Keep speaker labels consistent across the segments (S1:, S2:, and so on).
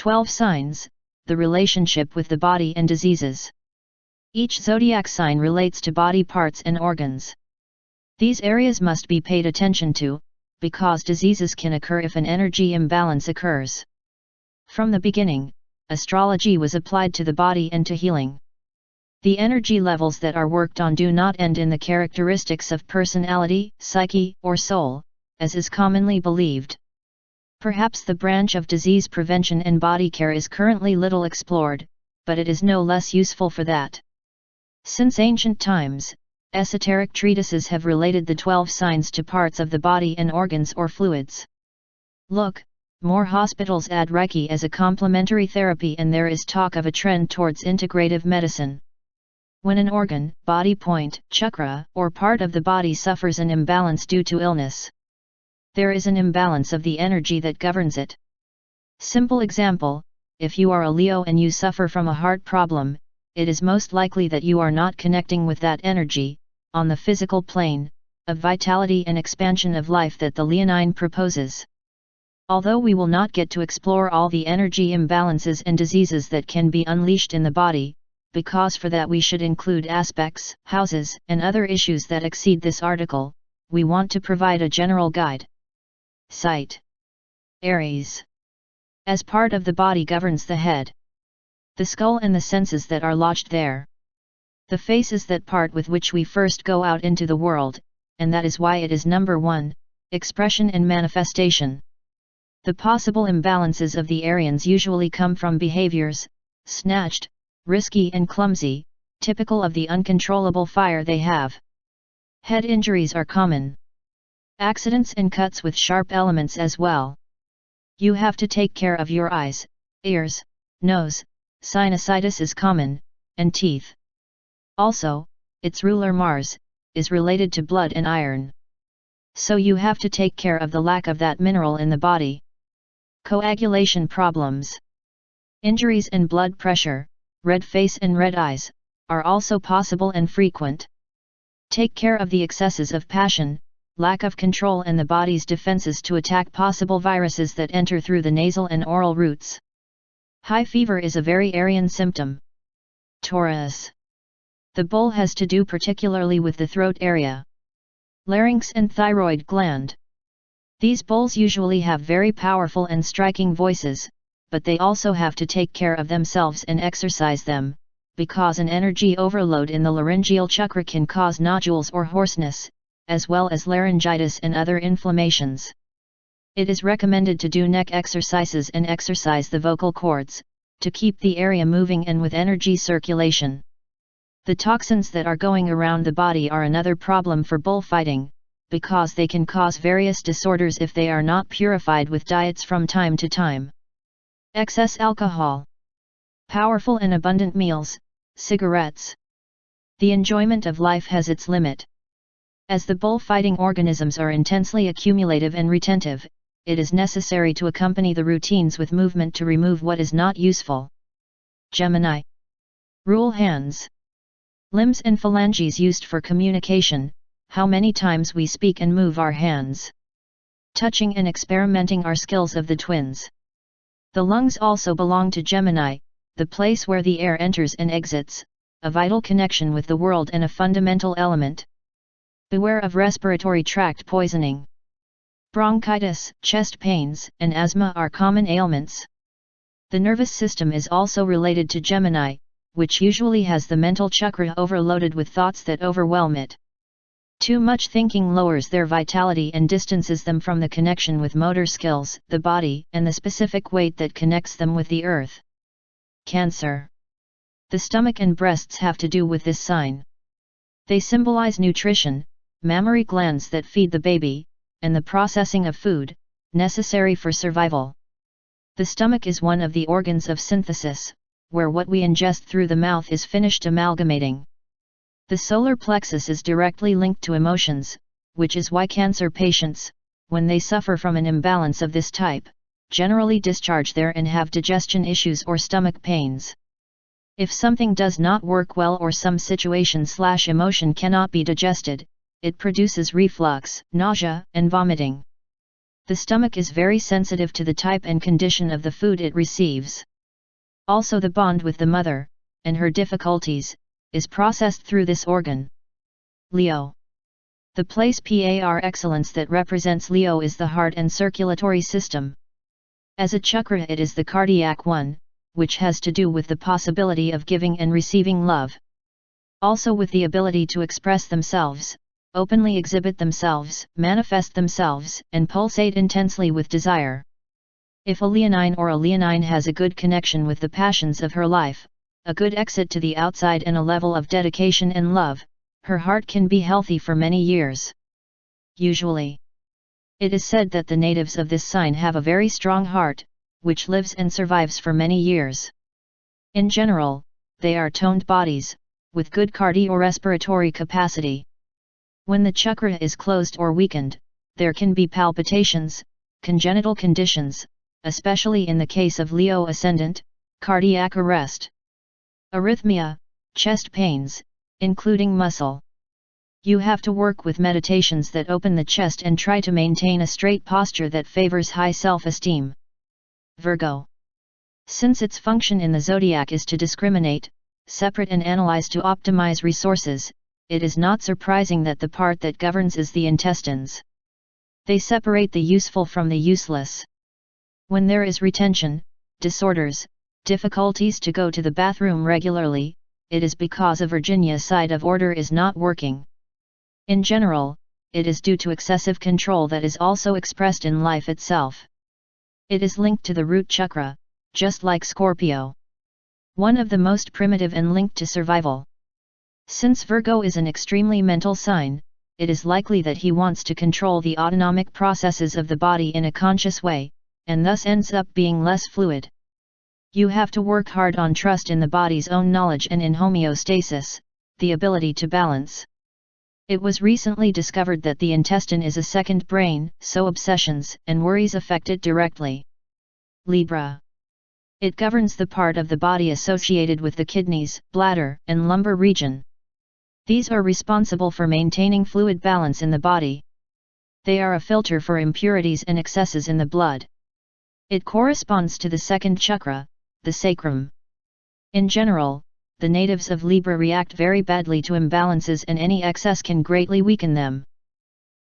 S1: 12 signs, the relationship with the body and diseases. Each zodiac sign relates to body parts and organs. These areas must be paid attention to, because diseases can occur if an energy imbalance occurs. From the beginning, astrology was applied to the body and to healing. The energy levels that are worked on do not end in the characteristics of personality, psyche, or soul, as is commonly believed. Perhaps the branch of disease prevention and body care is currently little explored, but it is no less useful for that. Since ancient times, esoteric treatises have related the 12 signs to parts of the body and organs or fluids. Look, more hospitals add Reiki as a complementary therapy, and there is talk of a trend towards integrative medicine. When an organ, body point, chakra, or part of the body suffers an imbalance due to illness, there is an imbalance of the energy that governs it. Simple example, if you are a Leo and you suffer from a heart problem, it is most likely that you are not connecting with that energy, on the physical plane, of vitality and expansion of life that the Leonine proposes. Although we will not get to explore all the energy imbalances and diseases that can be unleashed in the body, because for that we should include aspects, houses, and other issues that exceed this article, we want to provide a general guide. Sight. Aries. As part of the body governs the head, the skull and the senses that are lodged there. The face is that part with which we first go out into the world, and that is why it is number 1, expression and manifestation. The possible imbalances of the Arians usually come from behaviors, snatched, risky and clumsy, typical of the uncontrollable fire they have. Head injuries are common. Accidents and cuts with sharp elements as well. You have to take care of your eyes, ears, nose, sinusitis is common, and teeth. Also, its ruler Mars, is related to blood and iron. So you have to take care of the lack of that mineral in the body. Coagulation problems. Injuries and blood pressure, red face and red eyes, are also possible and frequent. Take care of the excesses of passion, lack of control and the body's defenses to attack possible viruses that enter through the nasal and oral routes. High fever is a very Arian symptom. Taurus. The bull has to do particularly with the throat area, larynx and thyroid gland. These bulls usually have very powerful and striking voices, but they also have to take care of themselves and exercise them, because an energy overload in the laryngeal chakra can cause nodules or hoarseness, as well as laryngitis and other inflammations. It is recommended to do neck exercises and exercise the vocal cords, to keep the area moving and with energy circulation. The toxins that are going around the body are another problem for bullfighting, because they can cause various disorders if they are not purified with diets from time to time. Excess alcohol. Powerful and abundant meals, cigarettes. The enjoyment of life has its limit. As the bullfighting organisms are intensely accumulative and retentive, it is necessary to accompany the routines with movement to remove what is not useful. Gemini. Rule hands. Limbs and phalanges used for communication, how many times we speak and move our hands. Touching and experimenting are skills of the twins. The lungs also belong to Gemini, the place where the air enters and exits, a vital connection with the world and a fundamental element. Beware of respiratory tract poisoning. Bronchitis, chest pains, and asthma are common ailments. The nervous system is also related to Gemini, which usually has the mental chakra overloaded with thoughts that overwhelm it. Too much thinking lowers their vitality and distances them from the connection with motor skills, the body, and the specific weight that connects them with the earth. Cancer. The stomach and breasts have to do with this sign. They symbolize nutrition, mammary glands that feed the baby, and the processing of food, necessary for survival. The stomach is one of the organs of synthesis, where what we ingest through the mouth is finished amalgamating. The solar plexus is directly linked to emotions, which is why cancer patients, when they suffer from an imbalance of this type, generally discharge there and have digestion issues or stomach pains. If something does not work well or some situation/emotion cannot be digested, it produces reflux, nausea, and vomiting. The stomach is very sensitive to the type and condition of the food it receives. Also the bond with the mother, and her difficulties, is processed through this organ. Leo. The place par excellence that represents Leo is the heart and circulatory system. As a chakra it is the cardiac one, which has to do with the possibility of giving and receiving love. Also with the ability to express themselves, openly exhibit themselves, manifest themselves, and pulsate intensely with desire. If a leonine or a leonine has a good connection with the passions of her life, a good exit to the outside and a level of dedication and love, her heart can be healthy for many years. Usually, it is said that the natives of this sign have a very strong heart, which lives and survives for many years. In general, they are toned bodies, with good cardiorespiratory capacity. When the chakra is closed or weakened, there can be palpitations, congenital conditions, especially in the case of Leo ascendant, cardiac arrest, arrhythmia, chest pains, including muscle. You have to work with meditations that open the chest and try to maintain a straight posture that favors high self-esteem. Virgo. Since its function in the zodiac is to discriminate, separate and analyze to optimize resources, it is not surprising that the part that governs is the intestines. They separate the useful from the useless. When there is retention, disorders, difficulties to go to the bathroom regularly, it is because a Virginia side of order is not working. In general, it is due to excessive control that is also expressed in life itself. It is linked to the root chakra, just like Scorpio. One of the most primitive and linked to survival. Since Virgo is an extremely mental sign, it is likely that he wants to control the autonomic processes of the body in a conscious way, and thus ends up being less fluid. You have to work hard on trust in the body's own knowledge and in homeostasis, the ability to balance. It was recently discovered that the intestine is a second brain, so obsessions and worries affect it directly. Libra. It governs the part of the body associated with the kidneys, bladder, and lumbar region. These are responsible for maintaining fluid balance in the body. They are a filter for impurities and excesses in the blood. It corresponds to the second chakra, the sacrum. In general, the natives of Libra react very badly to imbalances and any excess can greatly weaken them.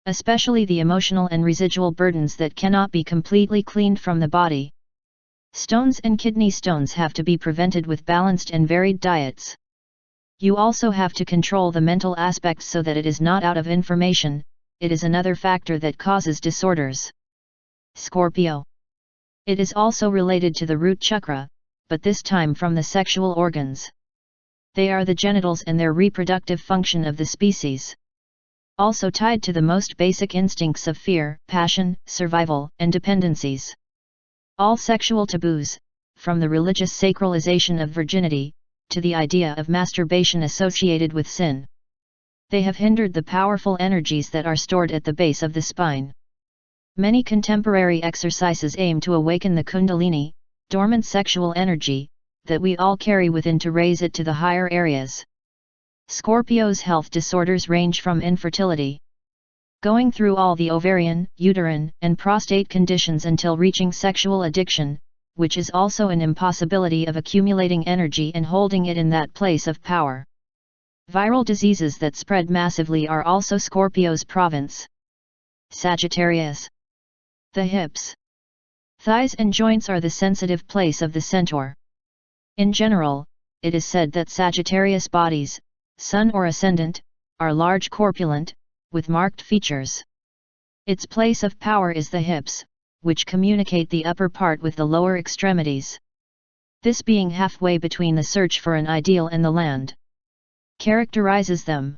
S1: Especially the emotional and residual burdens that cannot be completely cleaned from the body. Stones and kidney stones have to be prevented with balanced and varied diets. You also have to control the mental aspects so that it is not out of information, it is another factor that causes disorders. Scorpio. It is also related to the root chakra, but this time from the sexual organs. They are the genitals and their reproductive function of the species. Also tied to the most basic instincts of fear, passion, survival, and dependencies. All sexual taboos, from the religious sacralization of virginity, to the idea of masturbation associated with sin. They have hindered the powerful energies that are stored at the base of the spine. Many contemporary exercises aim to awaken the kundalini, dormant sexual energy, that we all carry within to raise it to the higher areas. Scorpio's health disorders range from infertility, going through all the ovarian, uterine, and prostate conditions until reaching sexual addiction, which is also an impossibility of accumulating energy and holding it in that place of power. Viral diseases that spread massively are also Scorpio's province. Sagittarius. The hips, thighs and joints are the sensitive place of the centaur. In general, it is said that Sagittarius bodies, sun or ascendant, are large, corpulent, with marked features. Its place of power is the hips, which communicate the upper part with the lower extremities. This being halfway between the search for an ideal and the land, characterizes them.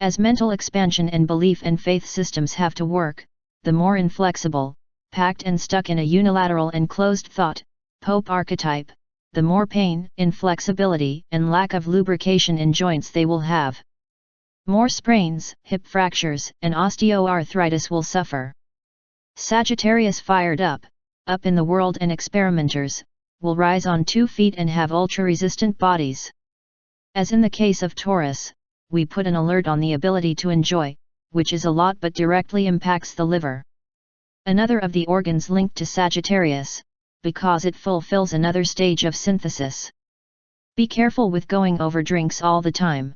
S1: As mental expansion and belief and faith systems have to work, the more inflexible, packed and stuck in a unilateral and closed thought, Pope archetype, the more pain, inflexibility, and lack of lubrication in joints they will have. More sprains, hip fractures, and osteoarthritis will suffer. Sagittarius fired up in the world and experimenters, will rise on 2 feet and have ultra-resistant bodies. As in the case of Taurus, we put an alert on the ability to enjoy, which is a lot but directly impacts the liver. Another of the organs linked to Sagittarius, because it fulfills another stage of synthesis. Be careful with going over drinks all the time.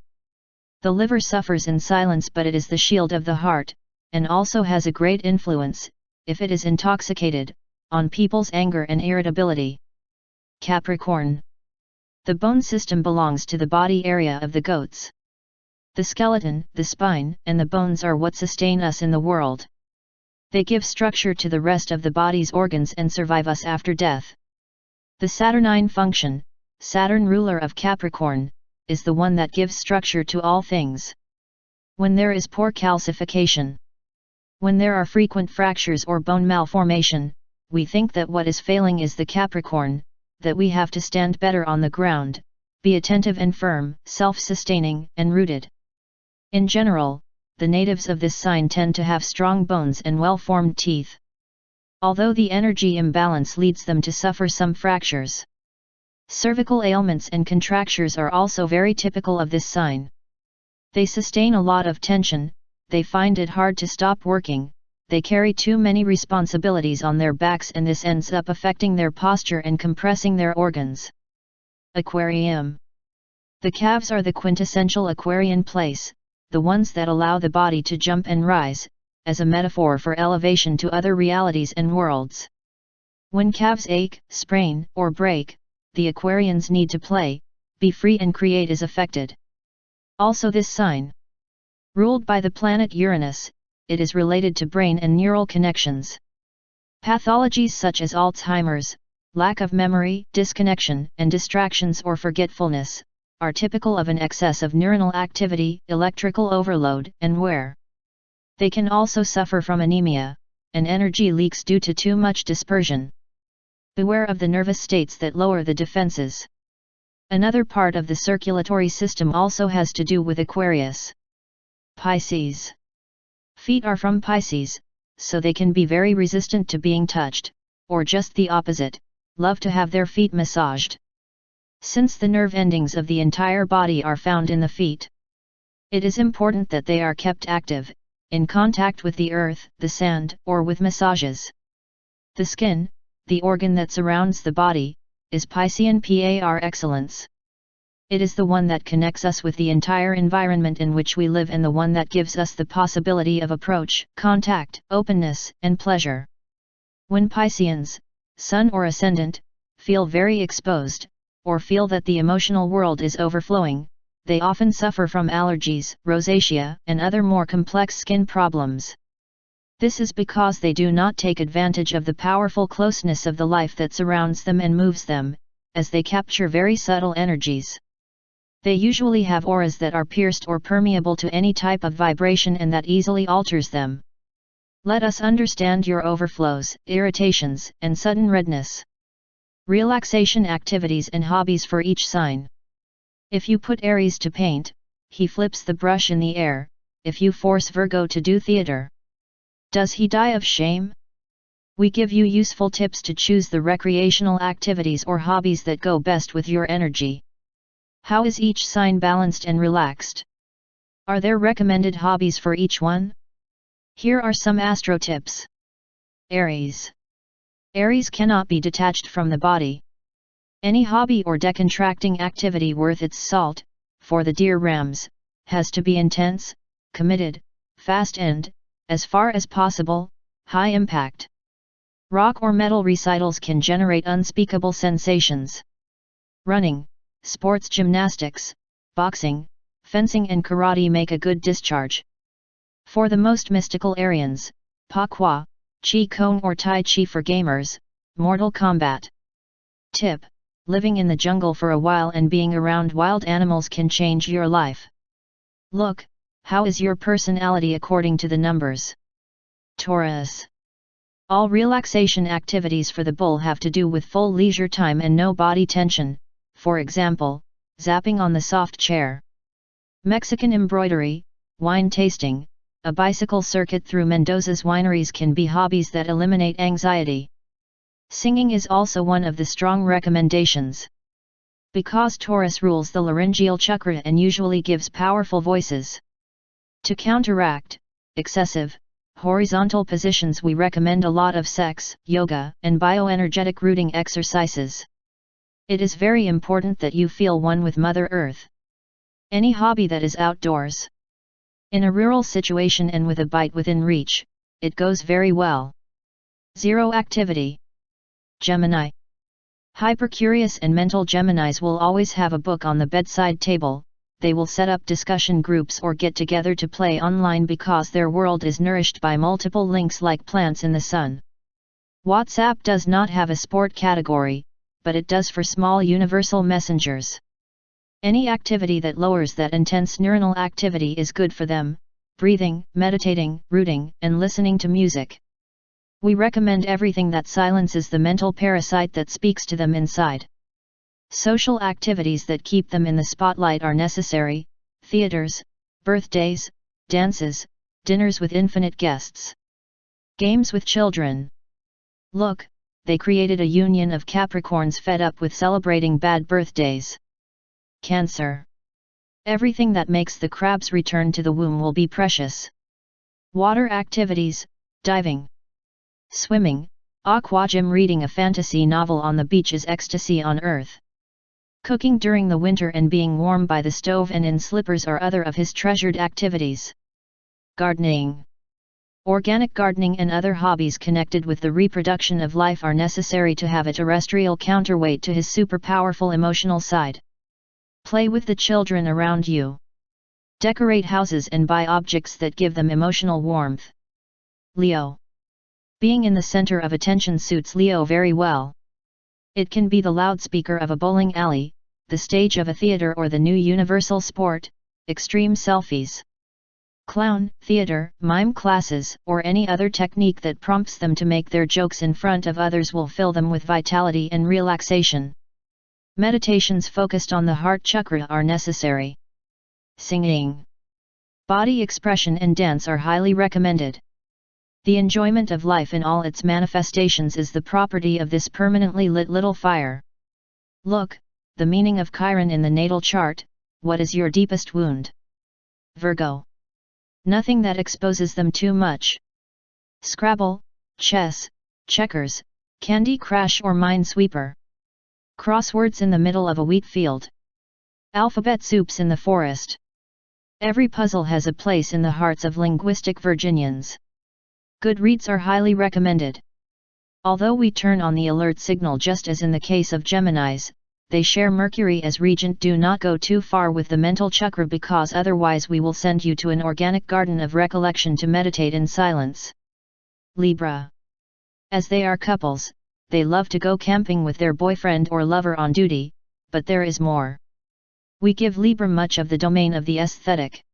S1: The liver suffers in silence, but it is the shield of the heart, and also has a great influence, if it is intoxicated, on people's anger and irritability. Capricorn. The bone system belongs to the body area of the goats. The skeleton, the spine, and the bones are what sustain us in the world. They give structure to the rest of the body's organs and survive us after death. The Saturnine function, Saturn ruler of Capricorn, is the one that gives structure to all things. When there is poor calcification, when there are frequent fractures or bone malformation, we think that what is failing is the Capricorn, that we have to stand better on the ground, be attentive and firm, self-sustaining, and rooted. In general, the natives of this sign tend to have strong bones and well-formed teeth. Although the energy imbalance leads them to suffer some fractures. Cervical ailments and contractures are also very typical of this sign. They sustain a lot of tension, they find it hard to stop working, they carry too many responsibilities on their backs, and this ends up affecting their posture and compressing their organs. Aquarium. The calves are the quintessential Aquarian place, the ones that allow the body to jump and rise, as a metaphor for elevation to other realities and worlds. When calves ache, sprain, or break, the Aquarians need to play, be free and create is affected. Also this sign. Ruled by the planet Uranus, it is related to brain and neural connections. Pathologies such as Alzheimer's, lack of memory, disconnection, and distractions or forgetfulness, are typical of an excess of neuronal activity, electrical overload, and wear. They can also suffer from anemia, and energy leaks due to too much dispersion. Beware of the nervous states that lower the defenses. Another part of the circulatory system also has to do with Aquarius. Pisces. Feet are from Pisces, so they can be very resistant to being touched, or just the opposite, love to have their feet massaged. Since the nerve endings of the entire body are found in the feet, it is important that they are kept active, in contact with the earth, the sand, or with massages. The skin, the organ that surrounds the body, is Piscean par excellence. It is the one that connects us with the entire environment in which we live, and the one that gives us the possibility of approach, contact, openness, and pleasure. When Pisceans, Sun or Ascendant, feel very exposed, or feel that the emotional world is overflowing, they often suffer from allergies, rosacea, and other more complex skin problems. This is because they do not take advantage of the powerful closeness of the life that surrounds them and moves them, as they capture very subtle energies. They usually have auras that are pierced or permeable to any type of vibration and that easily alters them. Let us understand your overflows, irritations, and sudden redness. Relaxation activities and hobbies for each sign. If you put Aries to paint, he flips the brush in the air. If you force Virgo to do theater, does he die of shame? We give you useful tips to choose the recreational activities or hobbies that go best with your energy. How is each sign balanced and relaxed? Are there recommended hobbies for each one? Here are some astro tips. Aries. Aries cannot be detached from the body. Any hobby or decontracting activity worth its salt, for the dear Rams, has to be intense, committed, fast and, as far as possible, high impact. Rock or metal recitals can generate unspeakable sensations. Running, sports gymnastics, boxing, fencing and karate make a good discharge. For the most mystical Arians, Pakwa, Qi Kong or Tai Chi for gamers, Mortal Kombat. Tip: living in the jungle for a while and being around wild animals can change your life. Look, how is your personality according to the numbers? Taurus. All relaxation activities for the bull have to do with full leisure time and no body tension, for example, zapping on the soft chair. Mexican embroidery, wine tasting, a bicycle circuit through Mendoza's wineries can be hobbies that eliminate anxiety. Singing is also one of the strong recommendations. Because Taurus rules the laryngeal chakra and usually gives powerful voices. To counteract excessive horizontal positions we recommend a lot of sex, yoga, and bioenergetic rooting exercises. It is very important that you feel one with Mother Earth. Any hobby that is outdoors. In a rural situation and with a bite within reach, it goes very well. 0 activity. Gemini. Hypercurious and mental Geminis will always have a book on the bedside table. They will set up discussion groups or get together to play online because their world is nourished by multiple links like plants in the sun. WhatsApp does not have a sport category, but it does for small universal messengers. Any activity that lowers that intense neuronal activity is good for them: breathing, meditating, rooting, and listening to music. We recommend everything that silences the mental parasite that speaks to them inside. Social activities that keep them in the spotlight are necessary: theaters, birthdays, dances, dinners with infinite guests. Games with children. Look, they created a union of Capricorns fed up with celebrating bad birthdays. Cancer. Everything that makes the crabs return to the womb will be precious. Water activities: diving, swimming, aquagym. Reading a fantasy novel on the beach is ecstasy on earth. Cooking during the winter and being warm by the stove and in slippers are other of his treasured activities. Gardening. Organic gardening and other hobbies connected with the reproduction of life are necessary to have a terrestrial counterweight to his super powerful emotional side. Play with the children around you. Decorate houses and buy objects that give them emotional warmth. Leo. Being in the center of attention suits Leo very well. It can be the loudspeaker of a bowling alley, the stage of a theater, or the new universal sport, extreme selfies. Clown, theater, mime classes, or any other technique that prompts them to make their jokes in front of others will fill them with vitality and relaxation. Meditations focused on the heart chakra are necessary. Singing. Body expression and dance are highly recommended. The enjoyment of life in all its manifestations is the property of this permanently lit little fire. Look, the meaning of Chiron in the natal chart: what is your deepest wound? Virgo. Nothing that exposes them too much. Scrabble, chess, checkers, Candy Crush or Minesweeper. Crosswords in the middle of a wheat field. Alphabet soups in the forest. Every puzzle has a place in the hearts of linguistic Virginians. Good reads are highly recommended. Although we turn on the alert signal just as in the case of Geminis, they share Mercury as regent. Do not go too far with the mental chakra, because otherwise we will send you to an organic garden of recollection to meditate in silence. Libra. As they are couples, they love to go camping with their boyfriend or lover on duty, but there is more. We give Libra much of the domain of the aesthetic.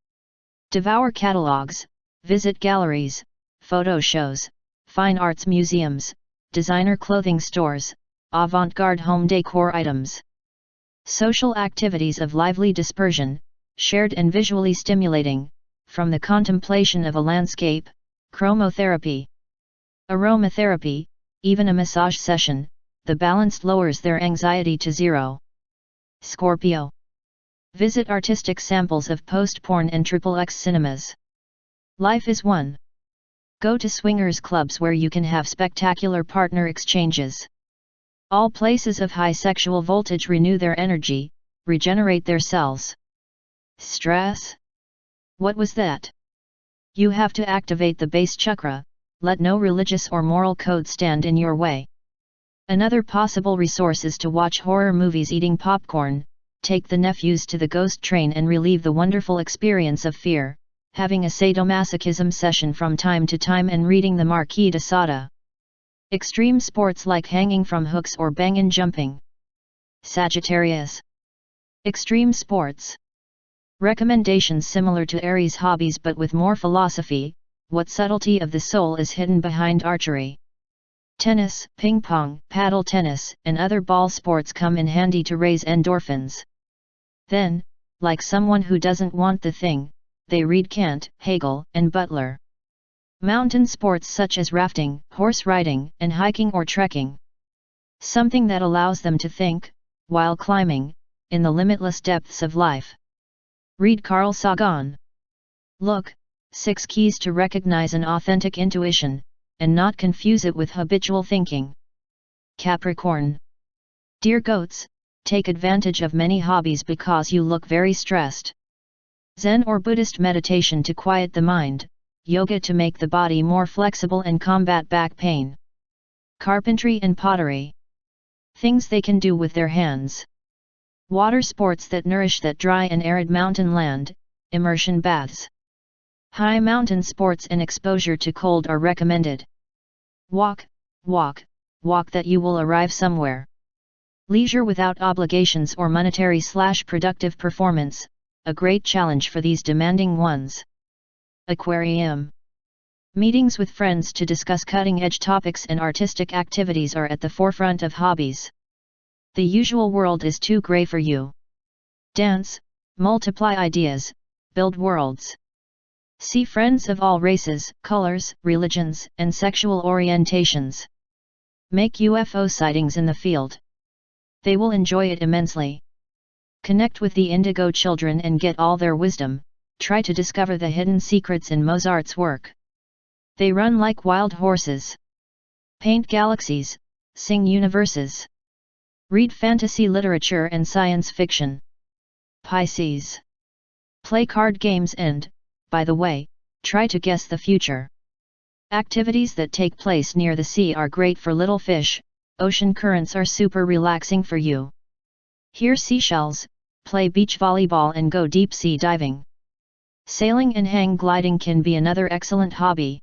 S1: Devour catalogs, visit galleries, photo shows, fine arts museums, designer clothing stores, avant-garde home decor items. Social activities of lively dispersion, shared and visually stimulating, from the contemplation of a landscape, chromotherapy, aromatherapy, even a massage session. The balanced lowers their anxiety to 0. Scorpio. Visit artistic samples of post-porn and XXX cinemas. Life is one. Go to swingers clubs where you can have spectacular partner exchanges. All places of high sexual voltage renew their energy, regenerate their cells. Stress? What was that? You have to activate the base chakra. Let no religious or moral code stand in your way. Another possible resource is to watch horror movies eating popcorn, take the nephews to the ghost train and relieve the wonderful experience of fear, having a sadomasochism session from time to time and reading the Marquis de Sade. Extreme sports like hanging from hooks or bangin jumping. Sagittarius. Extreme sports. Recommendations similar to Aries hobbies but with more philosophy. What subtlety of the soul is hidden behind archery? Tennis, ping pong, paddle tennis, and other ball sports come in handy to raise endorphins. Then, like someone who doesn't want the thing, they read Kant, Hegel, and Butler. Mountain sports such as rafting, horse riding, and hiking or trekking. Something that allows them to think, while climbing, in the limitless depths of life. Read Carl Sagan. Look, 6 keys to recognize an authentic intuition, and not confuse it with habitual thinking. Capricorn. Dear goats, take advantage of many hobbies because you look very stressed. Zen or Buddhist meditation to quiet the mind, yoga to make the body more flexible and combat back pain. Carpentry and pottery. Things they can do with their hands. Water sports that nourish that dry and arid mountain land, immersion baths. High mountain sports and exposure to cold are recommended. Walk, walk, walk that you will arrive somewhere. Leisure without obligations or monetary/productive performance, a great challenge for these demanding ones. Aquarium. Meetings with friends to discuss cutting-edge topics and artistic activities are at the forefront of hobbies. The usual world is too grey for you. Dance, multiply ideas, build worlds. See friends of all races, colors, religions, and sexual orientations. Make UFO sightings in the field. They will enjoy it immensely. Connect with the Indigo children and get all their wisdom, try to discover the hidden secrets in Mozart's work. They run like wild horses. Paint galaxies, sing universes. Read fantasy literature and science fiction. Pisces. Play card games and, by the way, try to guess the future. Activities that take place near the sea are great for little fish, ocean currents are super relaxing for you. Hear seashells, play beach volleyball and go deep sea diving. Sailing and hang gliding can be another excellent hobby.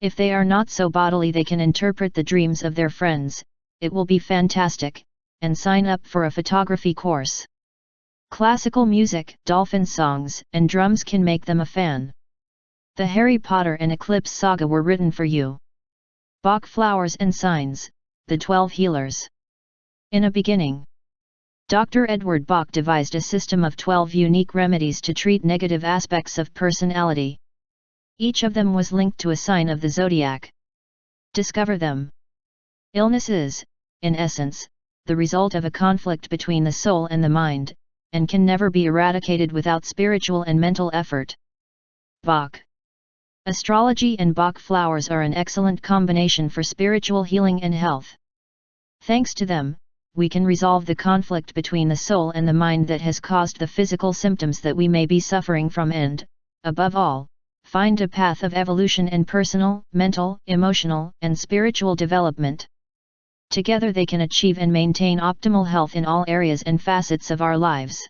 S1: If they are not so bodily they can interpret the dreams of their friends, it will be fantastic, and sign up for a photography course. Classical music, dolphin songs, and drums can make them a fan. The Harry Potter and Eclipse saga were written for you. Bach flowers and signs, the 12 healers. In a beginning, Dr. Edward Bach devised a system of 12 unique remedies to treat negative aspects of personality. Each of them was linked to a sign of the zodiac. Discover them. Illness is, in essence, the result of a conflict between the soul and the mind, and can never be eradicated without spiritual and mental effort. Bach. Astrology and Bach flowers are an excellent combination for spiritual healing and health. Thanks to them, we can resolve the conflict between the soul and the mind that has caused the physical symptoms that we may be suffering from and, above all, find a path of evolution in personal, mental, emotional, and spiritual development. Together they can achieve and maintain optimal health in all areas and facets of our lives.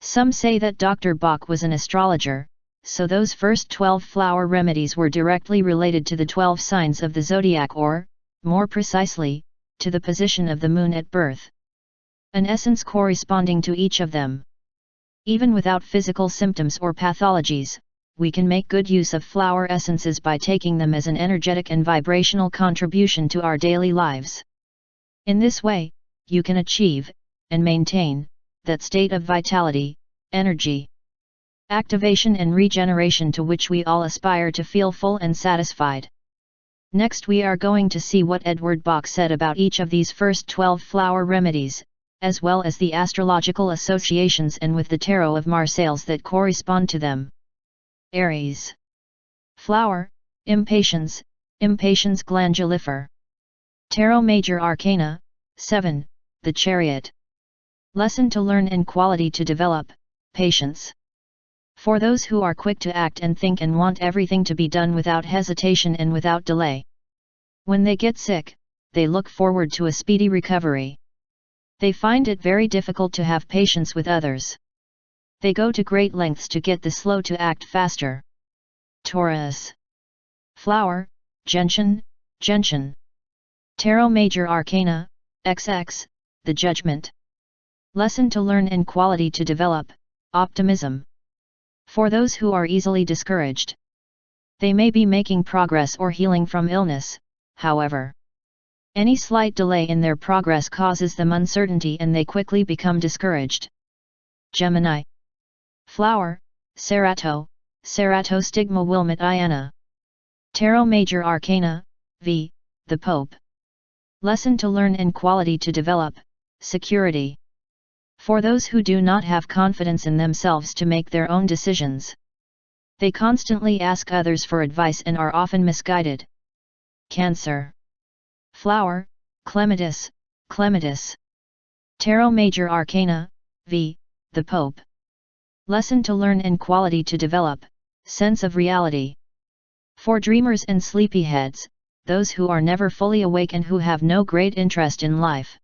S1: Some say that Dr. Bach was an astrologer, so those first 12 flower remedies were directly related to the 12 signs of the zodiac or, more precisely, to the position of the moon at birth. An essence corresponding to each of them. Even without physical symptoms or pathologies, we can make good use of flower essences by taking them as an energetic and vibrational contribution to our daily lives. In this way, you can achieve, and maintain, that state of vitality, energy, activation and regeneration to which we all aspire to feel full and satisfied. Next we are going to see what Edward Bach said about each of these first 12 flower remedies, as well as the astrological associations and with the tarot of Marseilles that correspond to them. Aries. Flower, impatience, impatiens glandulifer. Tarot Major Arcana, 7, the Chariot. Lesson to learn and quality to develop, patience. For those who are quick to act and think and want everything to be done without hesitation and without delay. When they get sick, they look forward to a speedy recovery. They find it very difficult to have patience with others. They go to great lengths to get the slow to act faster. Taurus. Flower, gentian, gentian. Tarot Major Arcana, XX, the Judgment. Lesson to learn and quality to develop, optimism. For those who are easily discouraged. They may be making progress or healing from illness, however. Any slight delay in their progress causes them uncertainty and they quickly become discouraged. Gemini. Flower, Cerato, Cerato stigma wilmot Iana. Tarot Major Arcana, V, the Pope. Lesson to learn and quality to develop, security. For those who do not have confidence in themselves to make their own decisions. They constantly ask others for advice and are often misguided. Cancer. Flower, Clematis, Clematis. Tarot Major Arcana, V, the Pope. Lesson to learn and quality to develop, sense of reality. For dreamers and sleepyheads, those who are never fully awake and who have no great interest in life.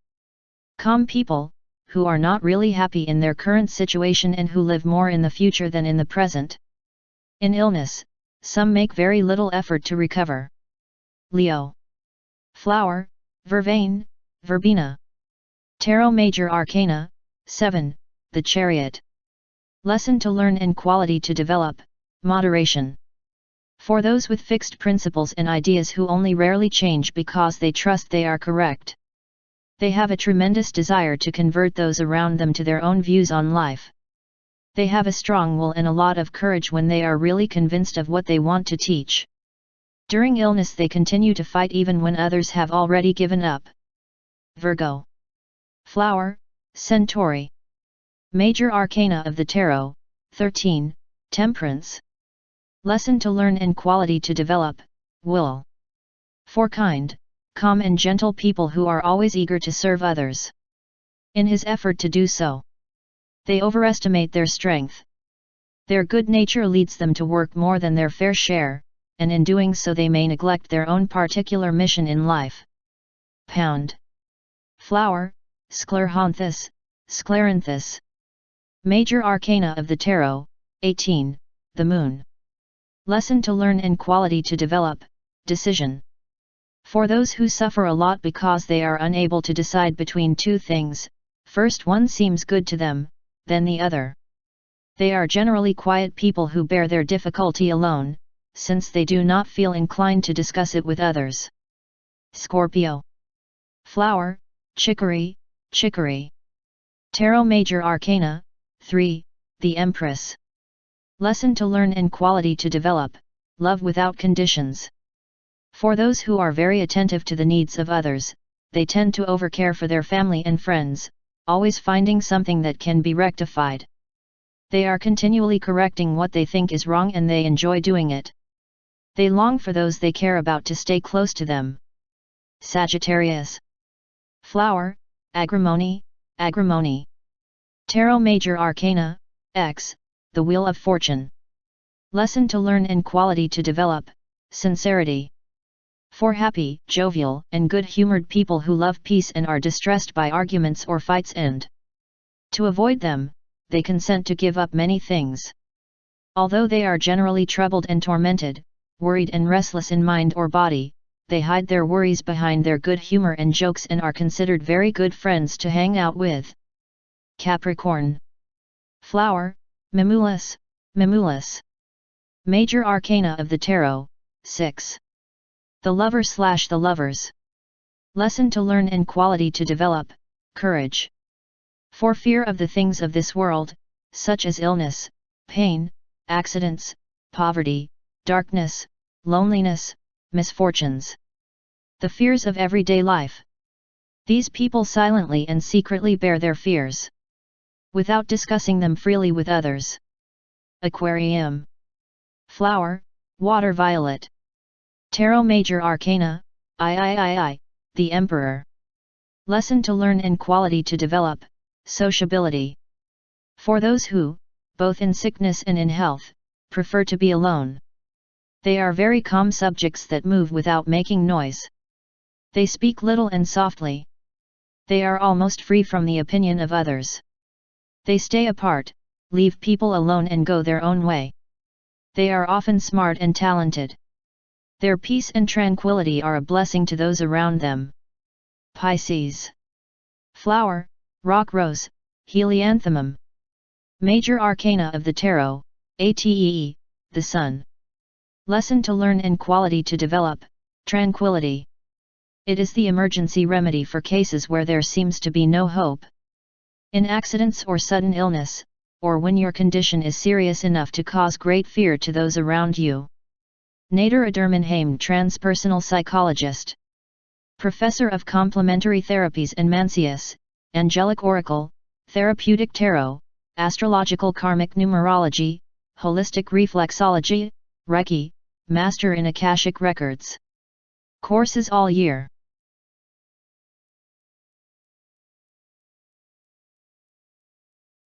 S1: Calm people, who are not really happy in their current situation and who live more in the future than in the present. In illness, some make very little effort to recover. Leo. Flower, Vervain, Verbena. Tarot Major Arcana, 7, the Chariot. Lesson to learn and quality to develop, moderation. For those with fixed principles and ideas who only rarely change because they trust they are correct. They have a tremendous desire to convert those around them to their own views on life. They have a strong will and a lot of courage when they are really convinced of what they want to teach. During illness they continue to fight even when others have already given up. Virgo. Flower, Centauri. Major Arcana of the Tarot, 13, Temperance. Lesson to learn and quality to develop, will. For kind, calm and gentle people who are always eager to serve others. In his effort to do so, they overestimate their strength. Their good nature leads them to work more than their fair share, and in doing so they may neglect their own particular mission in life. Pound. Flower, Scleranthus, Scleranthus. Major Arcana of the Tarot, 18, the Moon. Lesson to learn and quality to develop, decision. For those who suffer a lot because they are unable to decide between two things, first one seems good to them, then the other. They are generally quiet people who bear their difficulty alone, since they do not feel inclined to discuss it with others. Scorpio. Flower, Chicory, Chicory. Tarot Major Arcana, 3, the Empress. Lesson to learn and quality to develop, love without conditions. For those who are very attentive to the needs of others, they tend to overcare for their family and friends, always finding something that can be rectified. They are continually correcting what they think is wrong and they enjoy doing it. They long for those they care about to stay close to them. Sagittarius. Flower, Agrimony, Agrimony. Tarot Major Arcana, X, the Wheel of Fortune. Lesson to learn and quality to develop, sincerity. For happy, jovial, and good-humored people who love peace and are distressed by arguments or fights and to avoid them, they consent to give up many things. Although they are generally troubled and tormented, worried and restless in mind or body, they hide their worries behind their good humor and jokes and are considered very good friends to hang out with. Capricorn. Flower, Mimulus, Mimulus. Major Arcana of the Tarot, 6. The Lover/the Lovers. Lesson to learn and quality to develop, courage. For fear of the things of this world, such as illness, pain, accidents, poverty, darkness, loneliness, misfortunes. The fears of everyday life. These people silently and secretly bear their fears, without discussing them freely with others. Aquarium. Flower, Water Violet. Tarot Major Arcana, III, the Emperor. Lesson to learn and quality to develop, sociability. For those who, both in sickness and in health, prefer to be alone. They are very calm subjects that move without making noise. They speak little and softly. They are almost free from the opinion of others. They stay apart, leave people alone and go their own way. They are often smart and talented. Their peace and tranquility are a blessing to those around them. Pisces. Flower, Rock Rose, Helianthemum. Major Arcana of the Tarot, ATE, the Sun. Lesson to learn and quality to develop, tranquility. It is the emergency remedy for cases where there seems to be no hope. In accidents or sudden illness, or when your condition is serious enough to cause great fear to those around you. Nader Adermanheim, transpersonal psychologist. Professor of Complementary Therapies and Mansius, Angelic Oracle, Therapeutic Tarot, Astrological Karmic Numerology, Holistic Reflexology, Reiki, Master in Akashic Records. Courses all year.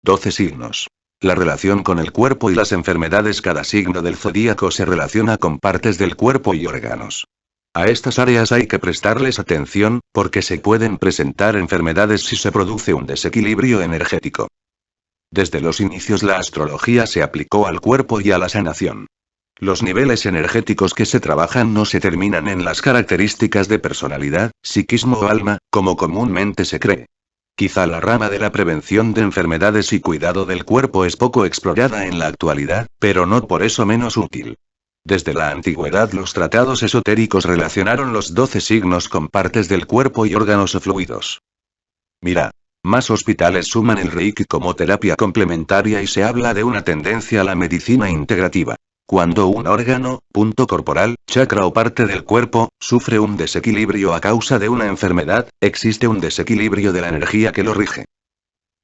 S2: Doce signos. La relación con el cuerpo y las enfermedades. Cada signo del zodíaco se relaciona con partes del cuerpo y órganos. A estas áreas hay que prestarles atención, porque se pueden presentar enfermedades si se produce un desequilibrio energético. Desde los inicios la astrología se aplicó al cuerpo y a la sanación. Los niveles energéticos que se trabajan no se terminan en las características de personalidad, psiquismo o alma, como comúnmente se cree. Quizá la rama de la prevención de enfermedades y cuidado del cuerpo es poco explorada en la actualidad, pero no por eso menos útil. Desde la antigüedad los tratados esotéricos relacionaron los 12 signos con partes del cuerpo y órganos o fluidos. Mira. Más hospitales suman el Reiki como terapia complementaria y se habla de una tendencia a la medicina integrativa. Cuando un órgano, punto corporal, chakra o parte del cuerpo, sufre un desequilibrio a causa de una enfermedad, existe un desequilibrio de la energía que lo rige.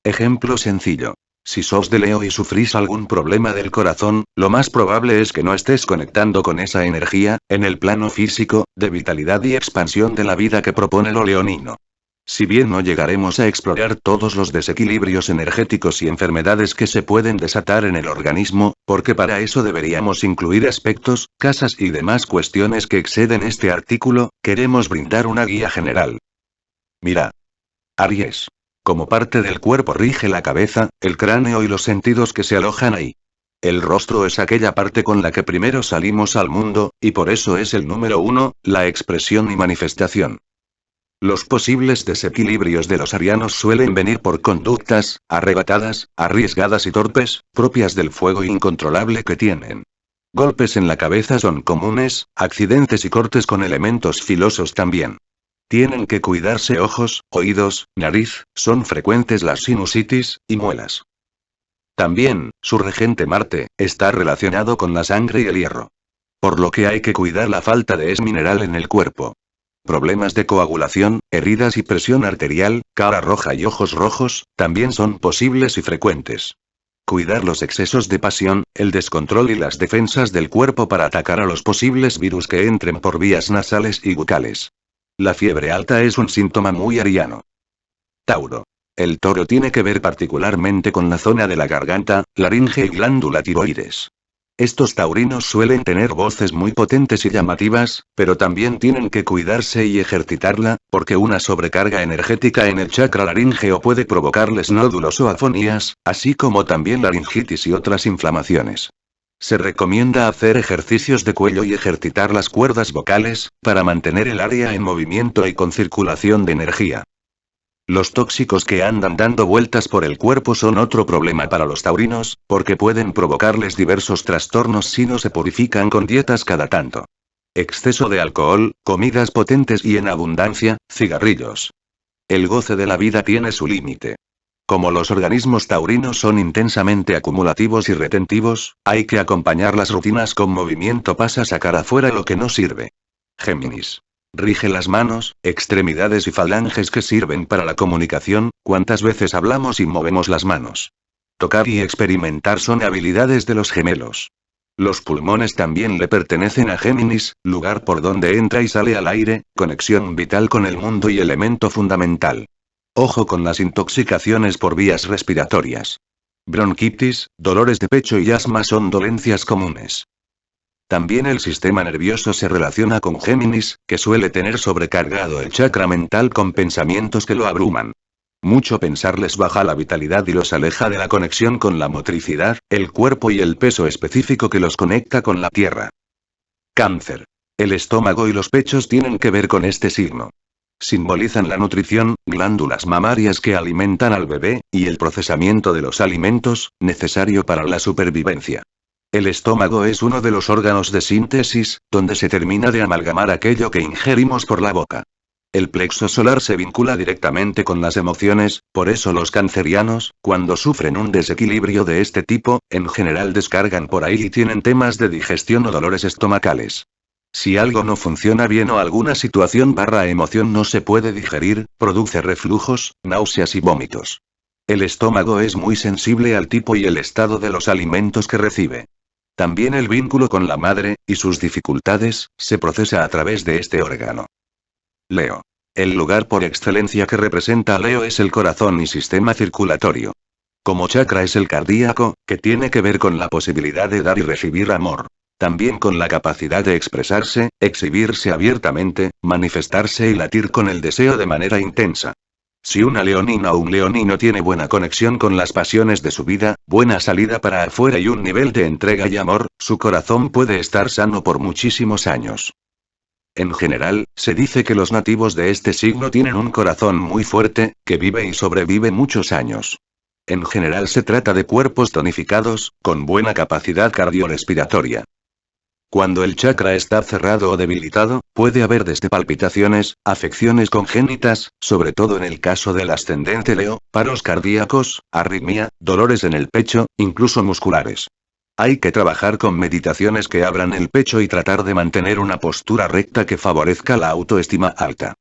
S2: Ejemplo sencillo. Si sos de Leo y sufrís algún problema del corazón, lo más probable es que no estés conectando con esa energía, en el plano físico, de vitalidad y expansión de la vida que propone lo leonino. Si bien no llegaremos a explorar todos los desequilibrios energéticos y enfermedades que se pueden desatar en el organismo, porque para eso deberíamos incluir aspectos, casas y demás cuestiones que exceden este artículo, queremos brindar una guía general. Mira. Aries. Como parte del cuerpo rige la cabeza, el cráneo y los sentidos que se alojan ahí. El rostro es aquella parte con la que primero salimos al mundo, y por eso es el número 1, la expresión y manifestación. Los posibles desequilibrios de los arianos suelen venir por conductas, arrebatadas, arriesgadas y torpes, propias del fuego incontrolable que tienen. Golpes en la cabeza son comunes, accidentes y cortes con elementos filosos también. Tienen que cuidarse ojos, oídos, nariz, son frecuentes las sinusitis, y muelas. También, su regente Marte, está relacionado con la sangre y el hierro. Por lo que hay que cuidar la falta de ese mineral en el cuerpo. Problemas de coagulación, heridas y presión arterial, cara roja y ojos rojos, también son posibles y frecuentes. Cuidar los excesos de pasión, el descontrol y las defensas del cuerpo para atacar a los posibles virus que entren por vías nasales y bucales. La fiebre alta es un síntoma muy ariano. Tauro. El toro tiene que ver particularmente con la zona de la garganta, laringe y glándula tiroides. Estos taurinos suelen tener voces muy potentes y llamativas, pero también tienen que cuidarse y ejercitarla, porque una sobrecarga energética en el chakra laríngeo puede provocarles nódulos o afonías, así como también laringitis y otras inflamaciones. Se recomienda hacer ejercicios de cuello y ejercitar las cuerdas vocales, para mantener el área en movimiento y con circulación de energía. Los tóxicos que andan dando vueltas por el cuerpo son otro problema para los taurinos, porque pueden provocarles diversos trastornos si no se purifican con dietas cada tanto. Exceso de alcohol, comidas potentes y en abundancia, cigarrillos. El goce de la vida tiene su límite. Como los organismos taurinos son intensamente acumulativos y retentivos, hay que acompañar las rutinas con movimiento para sacar afuera lo que no sirve. Géminis. Rige las manos, extremidades y falanges que sirven para la comunicación. ¿Cuántas veces hablamos y movemos las manos? Tocar y experimentar son habilidades de los gemelos. Los pulmones también le pertenecen a Géminis, lugar por donde entra y sale al aire, conexión vital con el mundo y elemento fundamental. Ojo con las intoxicaciones por vías respiratorias. Bronquitis, dolores de pecho y asma son dolencias comunes. También el sistema nervioso se relaciona con Géminis, que suele tener sobrecargado el chakra mental con pensamientos que lo abruman. Mucho pensar les baja la vitalidad y los aleja de la conexión con la motricidad, el cuerpo y el peso específico que los conecta con la tierra. Cáncer. El estómago y los pechos tienen que ver con este signo. Simbolizan la nutrición, glándulas mamarias que alimentan al bebé, y el procesamiento de los alimentos, necesario para la supervivencia. El estómago es uno de los órganos de síntesis, donde se termina de amalgamar aquello que ingerimos por la boca. El plexo solar se vincula directamente con las emociones, por eso los cancerianos, cuando sufren un desequilibrio de este tipo, en general descargan por ahí y tienen temas de digestión o dolores estomacales. Si algo no funciona bien o alguna situación / emoción no se puede digerir, produce reflujos, náuseas y vómitos. El estómago es muy sensible al tipo y el estado de los alimentos que recibe. También el vínculo con la madre, y sus dificultades, se procesa a través de este órgano. Leo. El lugar por excelencia que representa a Leo es el corazón y sistema circulatorio. Como chakra es el cardíaco, que tiene que ver con la posibilidad de dar y recibir amor. También con la capacidad de expresarse, exhibirse abiertamente, manifestarse y latir con el deseo de manera intensa. Si una leonina o un leonino tiene buena conexión con las pasiones de su vida, buena salida para afuera y un nivel de entrega y amor, su corazón puede estar sano por muchísimos años. En general, se dice que los nativos de este signo tienen un corazón muy fuerte, que vive y sobrevive muchos años. En general se trata de cuerpos tonificados, con buena capacidad cardiorrespiratoria. Cuando el chakra está cerrado o debilitado, puede haber desde palpitaciones, afecciones congénitas, sobre todo en el caso del ascendente Leo, paros cardíacos, arritmia, dolores en el pecho, incluso musculares. Hay que trabajar con meditaciones que abran el pecho y tratar de mantener una postura recta que favorezca la autoestima alta.